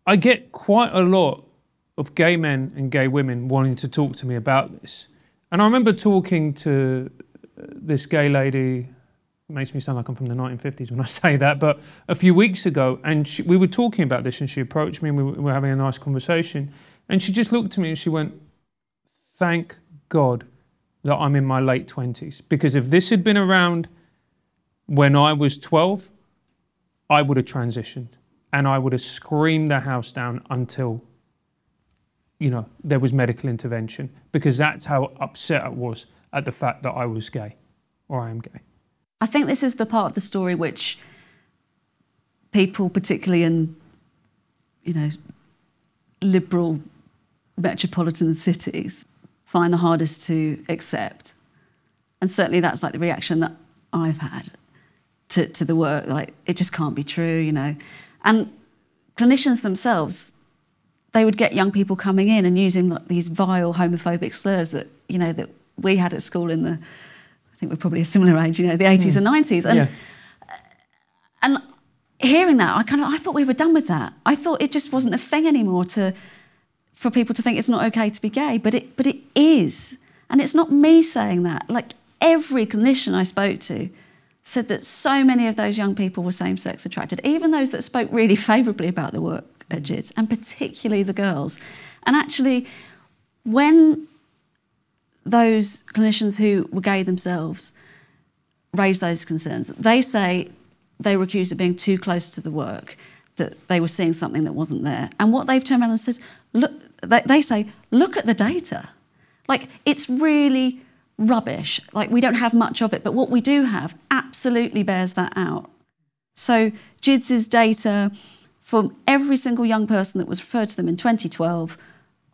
I get quite a lot of gay men and gay women wanting to talk to me about this. And I remember talking to this gay lady. It makes me sound like I'm from the 1950s when I say that, but a few weeks ago, and we were talking about this, and she approached me and we were having a nice conversation, and she just looked at me and she went, "Thank God that I'm in my late 20s, because if this had been around when I was 12, I would have transitioned and I would have screamed the house down until, there was medical intervention, because that's how upset I was at the fact that I was gay, or I am gay." I think this is the part of the story which people, particularly in, liberal metropolitan cities, find the hardest to accept. And certainly that's like the reaction that I've had to the work, like, it just can't be true, And clinicians themselves, they would get young people coming in and using like these vile homophobic slurs that, that we had at school in the, I think we're probably a similar age, the 80s and 90s. And hearing that, I thought we were done with that. I thought it just wasn't a thing anymore for people to think it's not okay to be gay, but it is. And it's not me saying that. Like, every clinician I spoke to said that so many of those young people were same-sex attracted, even those that spoke really favourably about the work at GIDS, and particularly the girls. And actually, when those clinicians who were gay themselves raised those concerns, they say they were accused of being too close to the work, that they were seeing something that wasn't there. And what they've turned around and says, look, they say, look at the data. Like, it's really rubbish. Like, we don't have much of it, but what we do have absolutely bears that out. So GIDS's data for every single young person that was referred to them in 2012,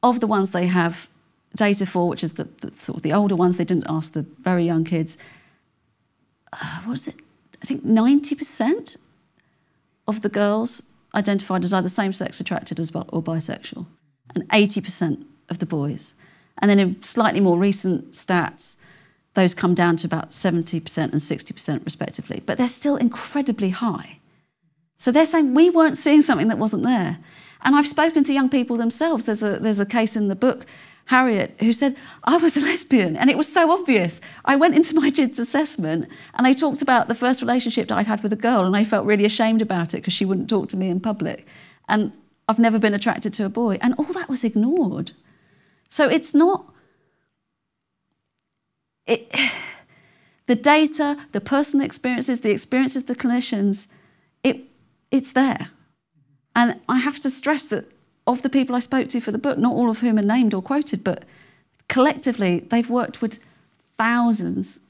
of the ones they have data for, which is the sort of the older ones, they didn't ask the very young kids, what is it? I think 90% of the girls identified as either same-sex attracted or bisexual, and 80% of the boys. And then in slightly more recent stats, those come down to about 70% and 60% respectively. But they're still incredibly high. So they're saying we weren't seeing something that wasn't there. And I've spoken to young people themselves. There's a case in the book, Harriet, who said, I was a lesbian, and it was so obvious. I went into my GIDS assessment, and I talked about the first relationship that I'd had with a girl, and I felt really ashamed about it because she wouldn't talk to me in public. And I've never been attracted to a boy. And all that was ignored. So it's not... the data, the personal experiences, the experiences of the clinicians, it's there. And I have to stress that of the people I spoke to for the book, not all of whom are named or quoted, but collectively they've worked with thousands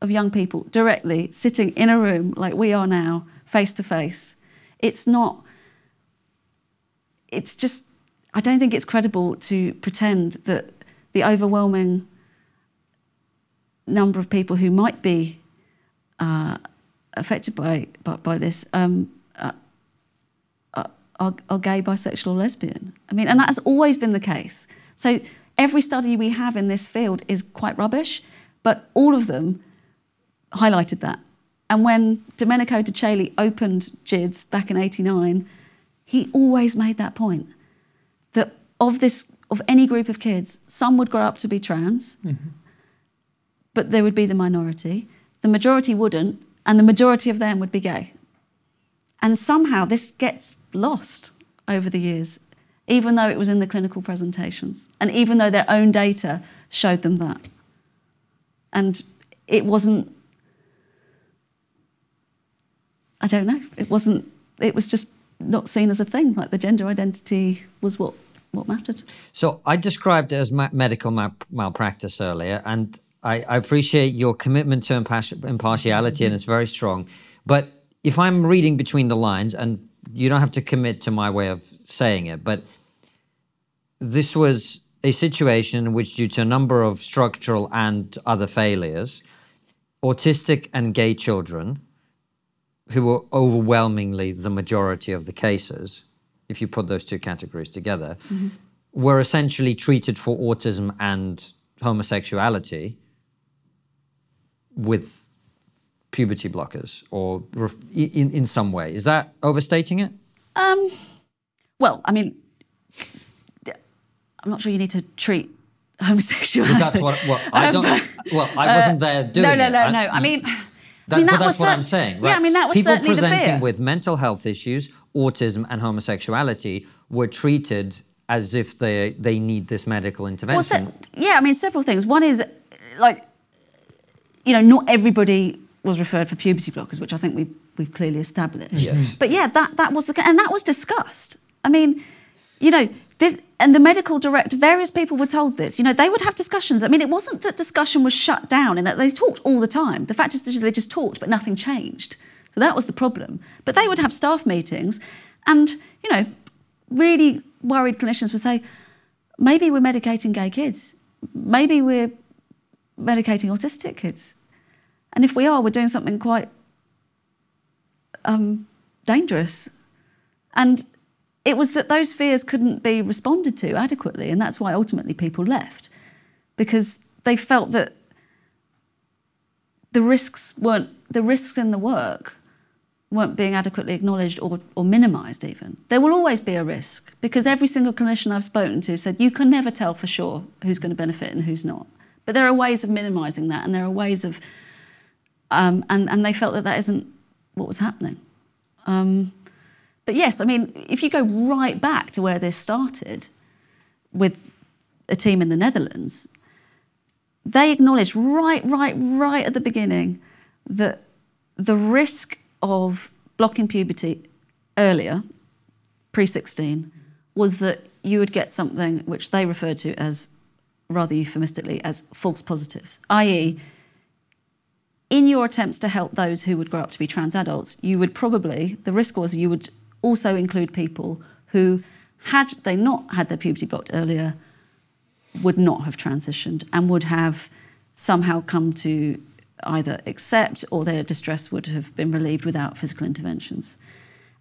of young people directly sitting in a room like we are now, face to face. It's just, I don't think it's credible to pretend that the overwhelming number of people who might be affected by this are gay, bisexual, or lesbian. I mean, and that has always been the case. So every study we have in this field is quite rubbish, but all of them highlighted that. And when Domenico De Celi opened GIDS back in '89, he always made that point, that of any group of kids, some would grow up to be trans, but there would be the minority. The majority wouldn't, and the majority of them would be gay. And somehow this gets lost over the years, even though it was in the clinical presentations, and even though their own data showed them that. And it wasn't, I don't know, it was just not seen as a thing, like the gender identity was what mattered. So I described it as medical malpractice earlier, and I appreciate your commitment to impartiality, and it's very strong. But if I'm reading between the lines, and you don't have to commit to my way of saying it, but this was a situation in which, due to a number of structural and other failures, autistic and gay children, who were overwhelmingly the majority of the cases, if you put those two categories together, were essentially treated for autism and homosexuality with puberty blockers, or in some way. Is that overstating it? Well, I mean, I'm not sure you need to treat homosexuality. But that's what I don't. Well, I wasn't there doing it. No. I mean, but that's what I'm saying, right? Yeah, I mean, that was people certainly the fear. presenting with mental health issues, autism, and homosexuality were treated as if they need this medical intervention. Well, I mean, several things. One is, like, not everybody was referred for puberty blockers, which I think we've clearly established. Yes. But yeah, that was and that was discussed. I mean, this, and the medical director, various people were told this. They would have discussions. I mean, it wasn't that discussion was shut down, in that they talked all the time. The fact is that they just talked, but nothing changed. So that was the problem. But they would have staff meetings, and really worried clinicians would say, maybe we're medicating gay kids, maybe we're medicating autistic kids. And if we are, we're doing something quite dangerous. And it was that those fears couldn't be responded to adequately, and that's why ultimately people left, because they felt that the risks in the work weren't being adequately acknowledged or minimised even. There will always be a risk, because every single clinician I've spoken to said you can never tell for sure who's going to benefit and who's not. But there are ways of minimising that, and there are ways of And they felt that that isn't what was happening. But yes, I mean, if you go right back to where this started with a team in the Netherlands, they acknowledged right at the beginning that the risk of blocking puberty earlier, pre-16, was that you would get something which they referred to as, rather euphemistically, as false positives, i.e., in your attempts to help those who would grow up to be trans adults, you would probably, the risk was you would also include people who, had they not had their puberty blocked earlier, would not have transitioned and would have somehow come to either accept or their distress would have been relieved without physical interventions.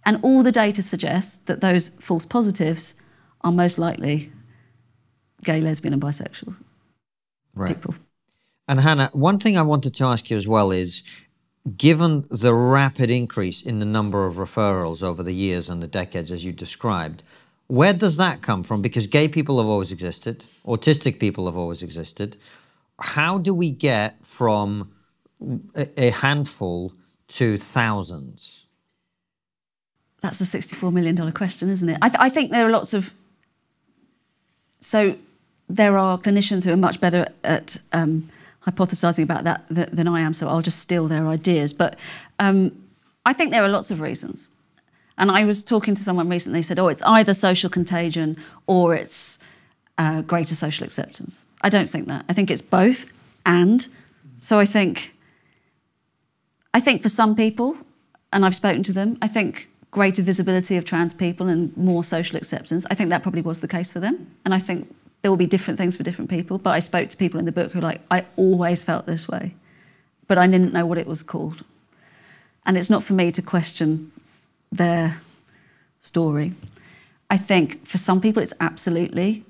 And all the data suggests that those false positives are most likely gay, lesbian and bisexual people. And Hannah, one thing I wanted to ask you as well is, given the rapid increase in the number of referrals over the years and the decades as you described, where does that come from? Because gay people have always existed, autistic people have always existed. How do we get from a handful to thousands? That's a $64 million question, isn't it? I think there are lots of... So there are clinicians who are much better at hypothesising about that than I am, so I'll just steal their ideas. But I think there are lots of reasons. And I was talking to someone recently who said, oh, it's either social contagion or it's greater social acceptance. I don't think that. I think it's both and. So I think for some people, and I've spoken to them, I think greater visibility of trans people and more social acceptance, I think that probably was the case for them. And I think there will be different things for different people. But I spoke to people in the book who were like, I always felt this way, but I didn't know what it was called. And it's not for me to question their story. I think for some people it's absolutely,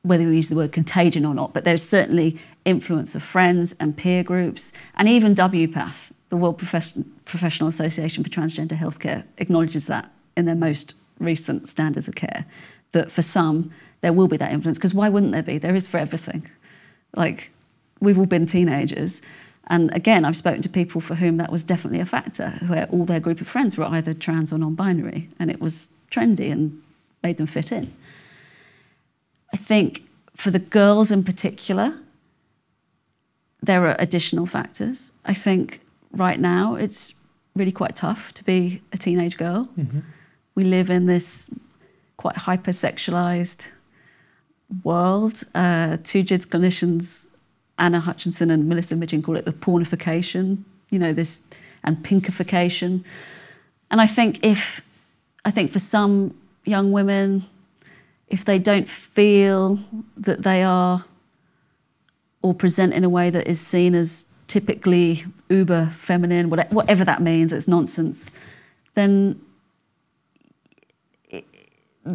whether we use the word contagion or not, but there's certainly influence of friends and peer groups, and even WPATH, the World Professional Association for Transgender Healthcare, acknowledges that in their most recent standards of care, that for some there will be that influence, because why wouldn't there be? There is for everything. Like, we've all been teenagers. And again, I've spoken to people for whom that was definitely a factor, where all their group of friends were either trans or non-binary, and it was trendy and made them fit in. I think for the girls in particular, there are additional factors. I think right now it's really quite tough to be a teenage girl. Mm-hmm. We live in this quite hypersexualized world. Two GIDS clinicians, Anna Hutchinson and Melissa Midgin, call it the pornification, you know, this, and pinkification. And I think for some young women, if they don't feel that they are, or present in a way that is seen as typically uber feminine, whatever that means, it's nonsense, then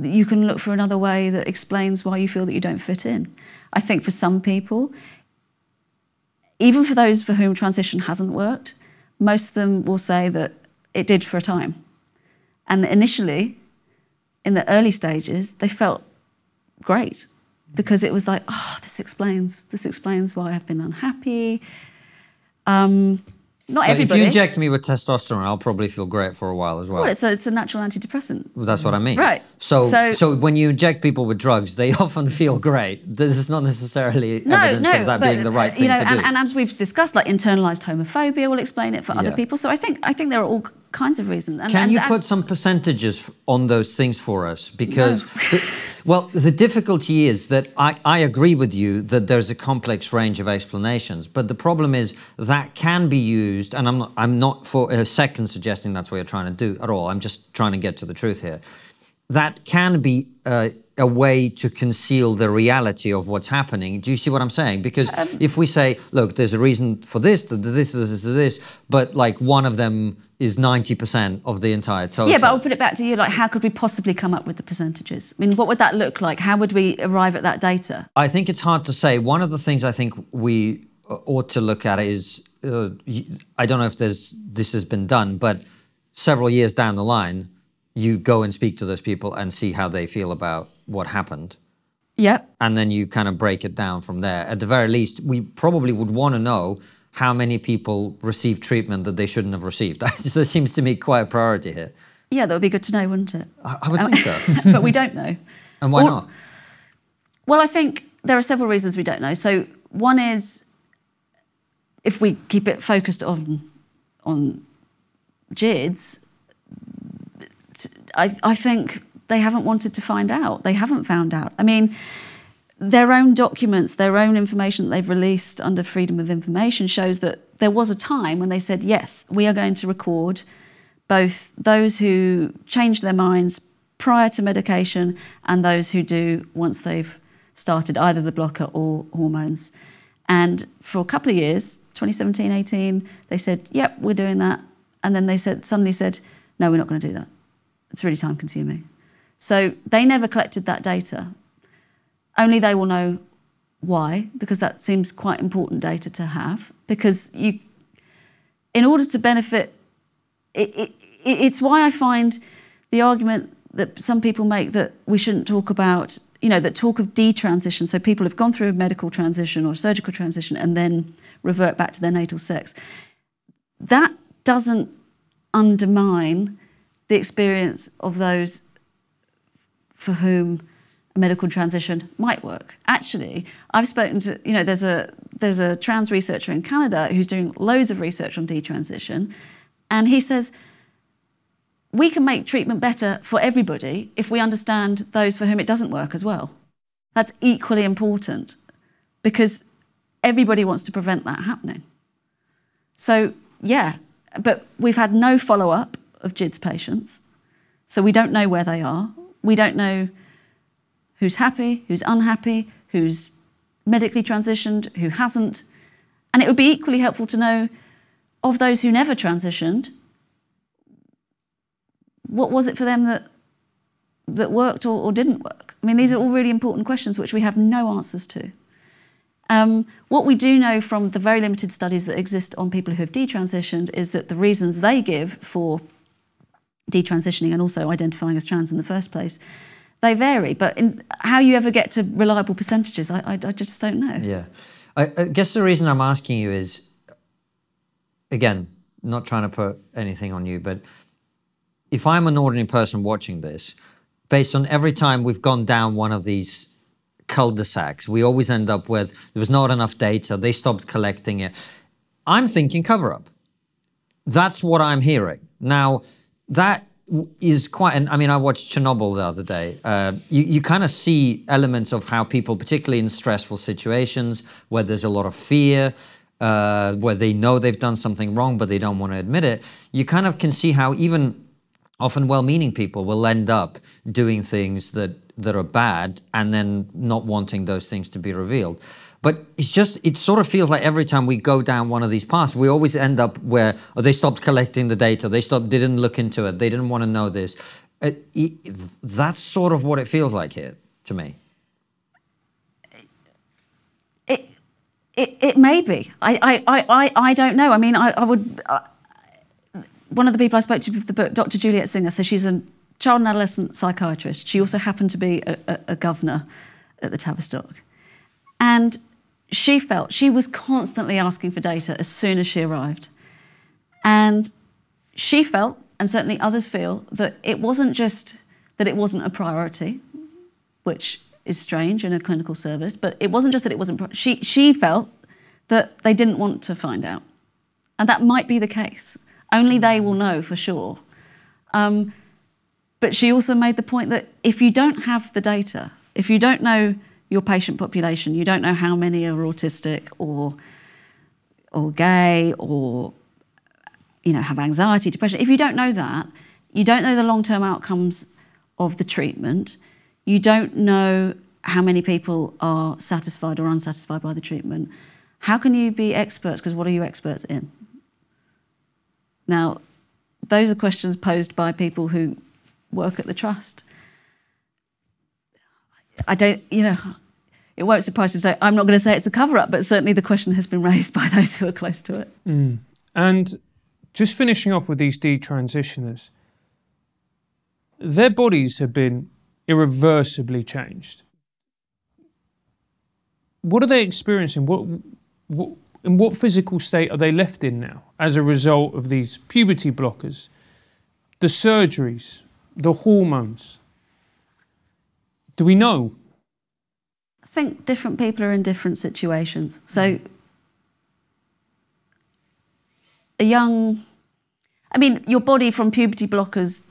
you can look for another way that explains why you feel that you don't fit in. I think for some people, even for those for whom transition hasn't worked, most of them will say that it did for a time. And initially, in the early stages, they felt great, because it was like, oh, this explains why I've been unhappy. Not everybody. If you inject me with testosterone, I'll probably feel great for a while as well. Well, it's a natural antidepressant. Well, that's what I mean. Right. So when you inject people with drugs, they often feel great. This is not necessarily evidence of that being the right thing to do. And as we've discussed, like internalized homophobia will explain it for other people. So I think there are all kinds of reasons. Can you put some percentages on those things for us? Because, the difficulty is that I agree with you that there's a complex range of explanations, but the problem is that can be used, and I'm not for a second suggesting that's what you're trying to do at all. I'm just trying to get to the truth here. That can be a way to conceal the reality of what's happening. Do you see what I'm saying? Because if we say, look, there's a reason for this, but like one of them is 90% of the entire total. Yeah, but I'll put it back to you, like, how could we possibly come up with the percentages? I mean, what would that look like? How would we arrive at that data? I think it's hard to say. One of the things I think we ought to look at is, I don't know if this has been done, but several years down the line, you go and speak to those people and see how they feel about what happened. Yep. And then you kind of break it down from there. At the very least, we probably would want to know how many people receive treatment that they shouldn't have received. That seems to me quite a priority here. Yeah, that would be good to know, wouldn't it? I would think so. But we don't know. And why not? Well, I think there are several reasons we don't know. So one is, if we keep it focused on GIDS, I think they haven't wanted to find out. They haven't found out. I mean, their own documents, their own information that they've released under Freedom of Information shows that there was a time when they said, yes, we are going to record both those who change their minds prior to medication and those who do once they've started either the blocker or hormones. And for a couple of years, 2017, 18, they said, yep, we're doing that. And then they suddenly said, no, we're not going to do that. It's really time consuming. So they never collected that data. Only they will know why, because that seems quite important data to have. Because in order to benefit, it's why I find the argument that some people make that we shouldn't talk about, that talk of detransition, so people have gone through a medical transition or surgical transition and then revert back to their natal sex. That doesn't undermine the experience of those for whom a medical transition might work. Actually, I've spoken to, there's a trans researcher in Canada who's doing loads of research on detransition, and he says, we can make treatment better for everybody if we understand those for whom it doesn't work as well. That's equally important because everybody wants to prevent that happening. So, yeah, but we've had no follow-up of GIDS patients, so we don't know where they are. We don't know who's happy, who's unhappy, who's medically transitioned, who hasn't. And it would be equally helpful to know, of those who never transitioned, what was it for them that worked or didn't work? I mean, these are all really important questions which we have no answers to. What we do know from the very limited studies that exist on people who have detransitioned is that the reasons they give for detransitioning and also identifying as trans in the first place, they vary. But how you ever get to reliable percentages, I just don't know. Yeah. I guess the reason I'm asking you is, again, not trying to put anything on you, but if I'm an ordinary person watching this, based on every time we've gone down one of these cul-de-sacs, we always end up with, there was not enough data, they stopped collecting it. I'm thinking cover-up. That's what I'm hearing. Now, that is quite, I mean, I watched Chernobyl the other day. You kind of see elements of how people, particularly in stressful situations, where there's a lot of fear, where they know they've done something wrong, but they don't want to admit it, you kind of can see how even often well-meaning people will end up doing things that are bad and then not wanting those things to be revealed. But it sort of feels like every time we go down one of these paths, we always end up where they stopped collecting the data, they didn't look into it, they didn't want to know this. That's sort of what it feels like here to me. It may be. I don't know. I mean, I would. One of the people I spoke to with the book, Dr. Juliet Singer, says she's a child and adolescent psychiatrist. She also happened to be a governor at the Tavistock. And she felt she was constantly asking for data as soon as she arrived. And she felt, and certainly others feel, that it wasn't just that it wasn't a priority, which is strange in a clinical service, but it wasn't just that it wasn't, she felt that they didn't want to find out. And that might be the case. Only they will know for sure. But she also made the point that if you don't have the data, if you don't know your patient population, you don't know how many are autistic or gay or have anxiety, depression, if you don't know that, you don't know the long-term outcomes of the treatment, you don't know how many people are satisfied or unsatisfied by the treatment, how can you be experts? Because what are you experts in? Now, those are questions posed by people who work at the trust. I don't, it won't surprise you to say, I'm not going to say it's a cover-up, but certainly the question has been raised by those who are close to it. Mm. And just finishing off with these detransitioners, their bodies have been irreversibly changed. what are they experiencing? In what physical state are they left in now as a result of these puberty blockers, the surgeries, the hormones? Do we know? I think different people are in different situations. So your body from puberty blockers,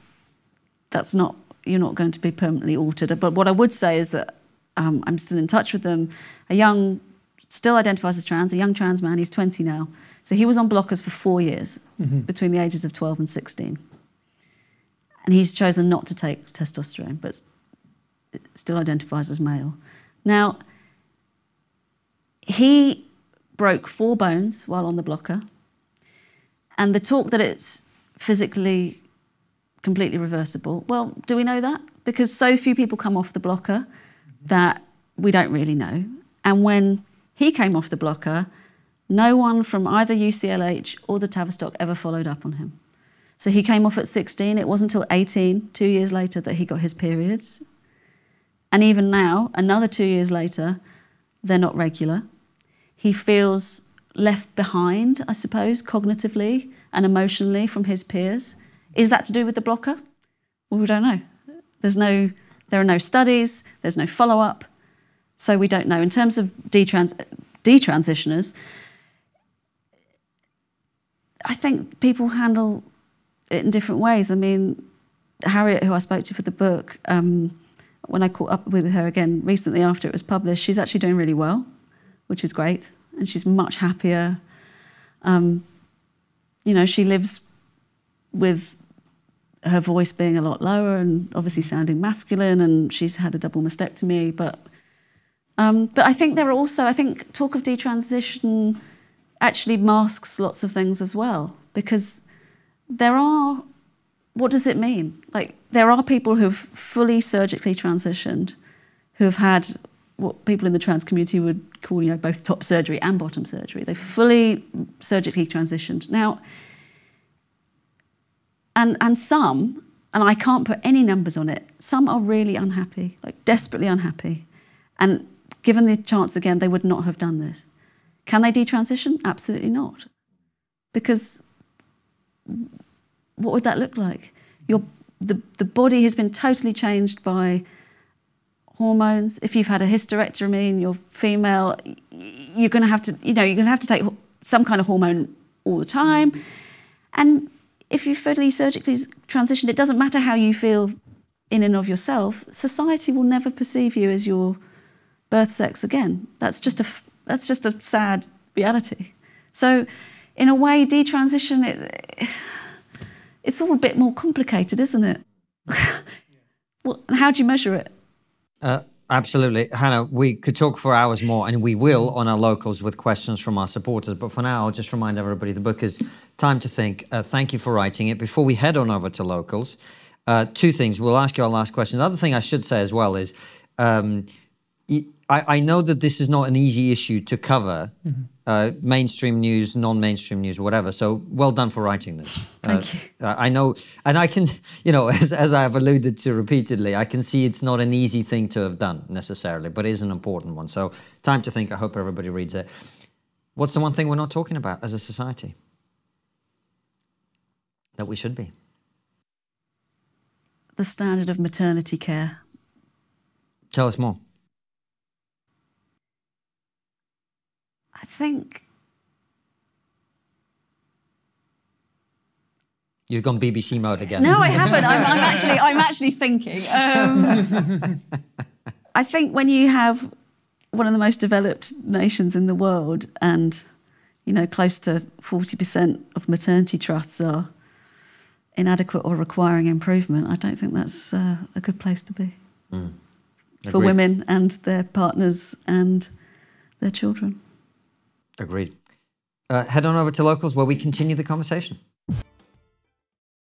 you're not going to be permanently altered. But what I would say is that I'm still in touch with them. Still identifies as trans, a young trans man, he's 20 now. So he was on blockers for 4 years, between the ages of 12 and 16. And he's chosen not to take testosterone, but still identifies as male. Now, he broke 4 bones while on the blocker. And the talk that it's physically completely reversible, well, do we know that? Because so few people come off the blocker that we don't really know. And when he came off the blocker, no one from either UCLH or the Tavistock ever followed up on him. So he came off at 16. It wasn't until 18, 2 years later, that he got his periods. And even now, another 2 years later, they're not regular. He feels left behind, I suppose, cognitively and emotionally from his peers. Is that to do with the blocker? Well, we don't know. There are no studies, there's no follow-up, so we don't know. In terms of detransitioners, I think people handle it in different ways. I mean, Harriet, who I spoke to for the book, when I caught up with her again recently after it was published, she's actually doing really well, which is great, and she's much happier. She lives with her voice being a lot lower and obviously sounding masculine, and she's had a double mastectomy. But I think talk of detransition actually masks lots of things as well, because what does it mean? Like, there are people who've fully surgically transitioned, who have had what people in the trans community would call, both top surgery and bottom surgery. They've fully surgically transitioned. Now, and some, and I can't put any numbers on it, some are really unhappy, like desperately unhappy. And given the chance again, they would not have done this. Can they detransition? Absolutely not. Because what would that look like? The body has been totally changed by hormones. If you've had a hysterectomy and you're female, you're going to have to take some kind of hormone all the time. And if you fully surgically transitioned, it doesn't matter how you feel in and of yourself. Society will never perceive you as your birth sex again. That's just a sad reality. So, in a way, detransition, it's all a bit more complicated, isn't it? Well, how do you measure it? Absolutely. Hannah, we could talk for hours more, and we will on our locals with questions from our supporters. But for now, I'll just remind everybody the book is Time to Think. Thank you for writing it. Before we head on over to locals, 2 things. We'll ask you our last question. The other thing I should say as well is I know that this is not an easy issue to cover, mainstream news, non-mainstream news, whatever. So well done for writing this. Thank you. I know, and I can, as I have alluded to repeatedly, I can see it's not an easy thing to have done necessarily, but it is an important one. So Time to Think. I hope everybody reads it. What's the one thing we're not talking about as a society that we should be? The standard of maternity care. Tell us more. I think you've gone BBC mode again. No, I haven't. I'm actually thinking. I think when you have one of the most developed nations in the world, and close to 40% of maternity trusts are inadequate or requiring improvement, I don't think that's a good place to be for women and their partners and their children. Agreed. Head on over to locals where we continue the conversation.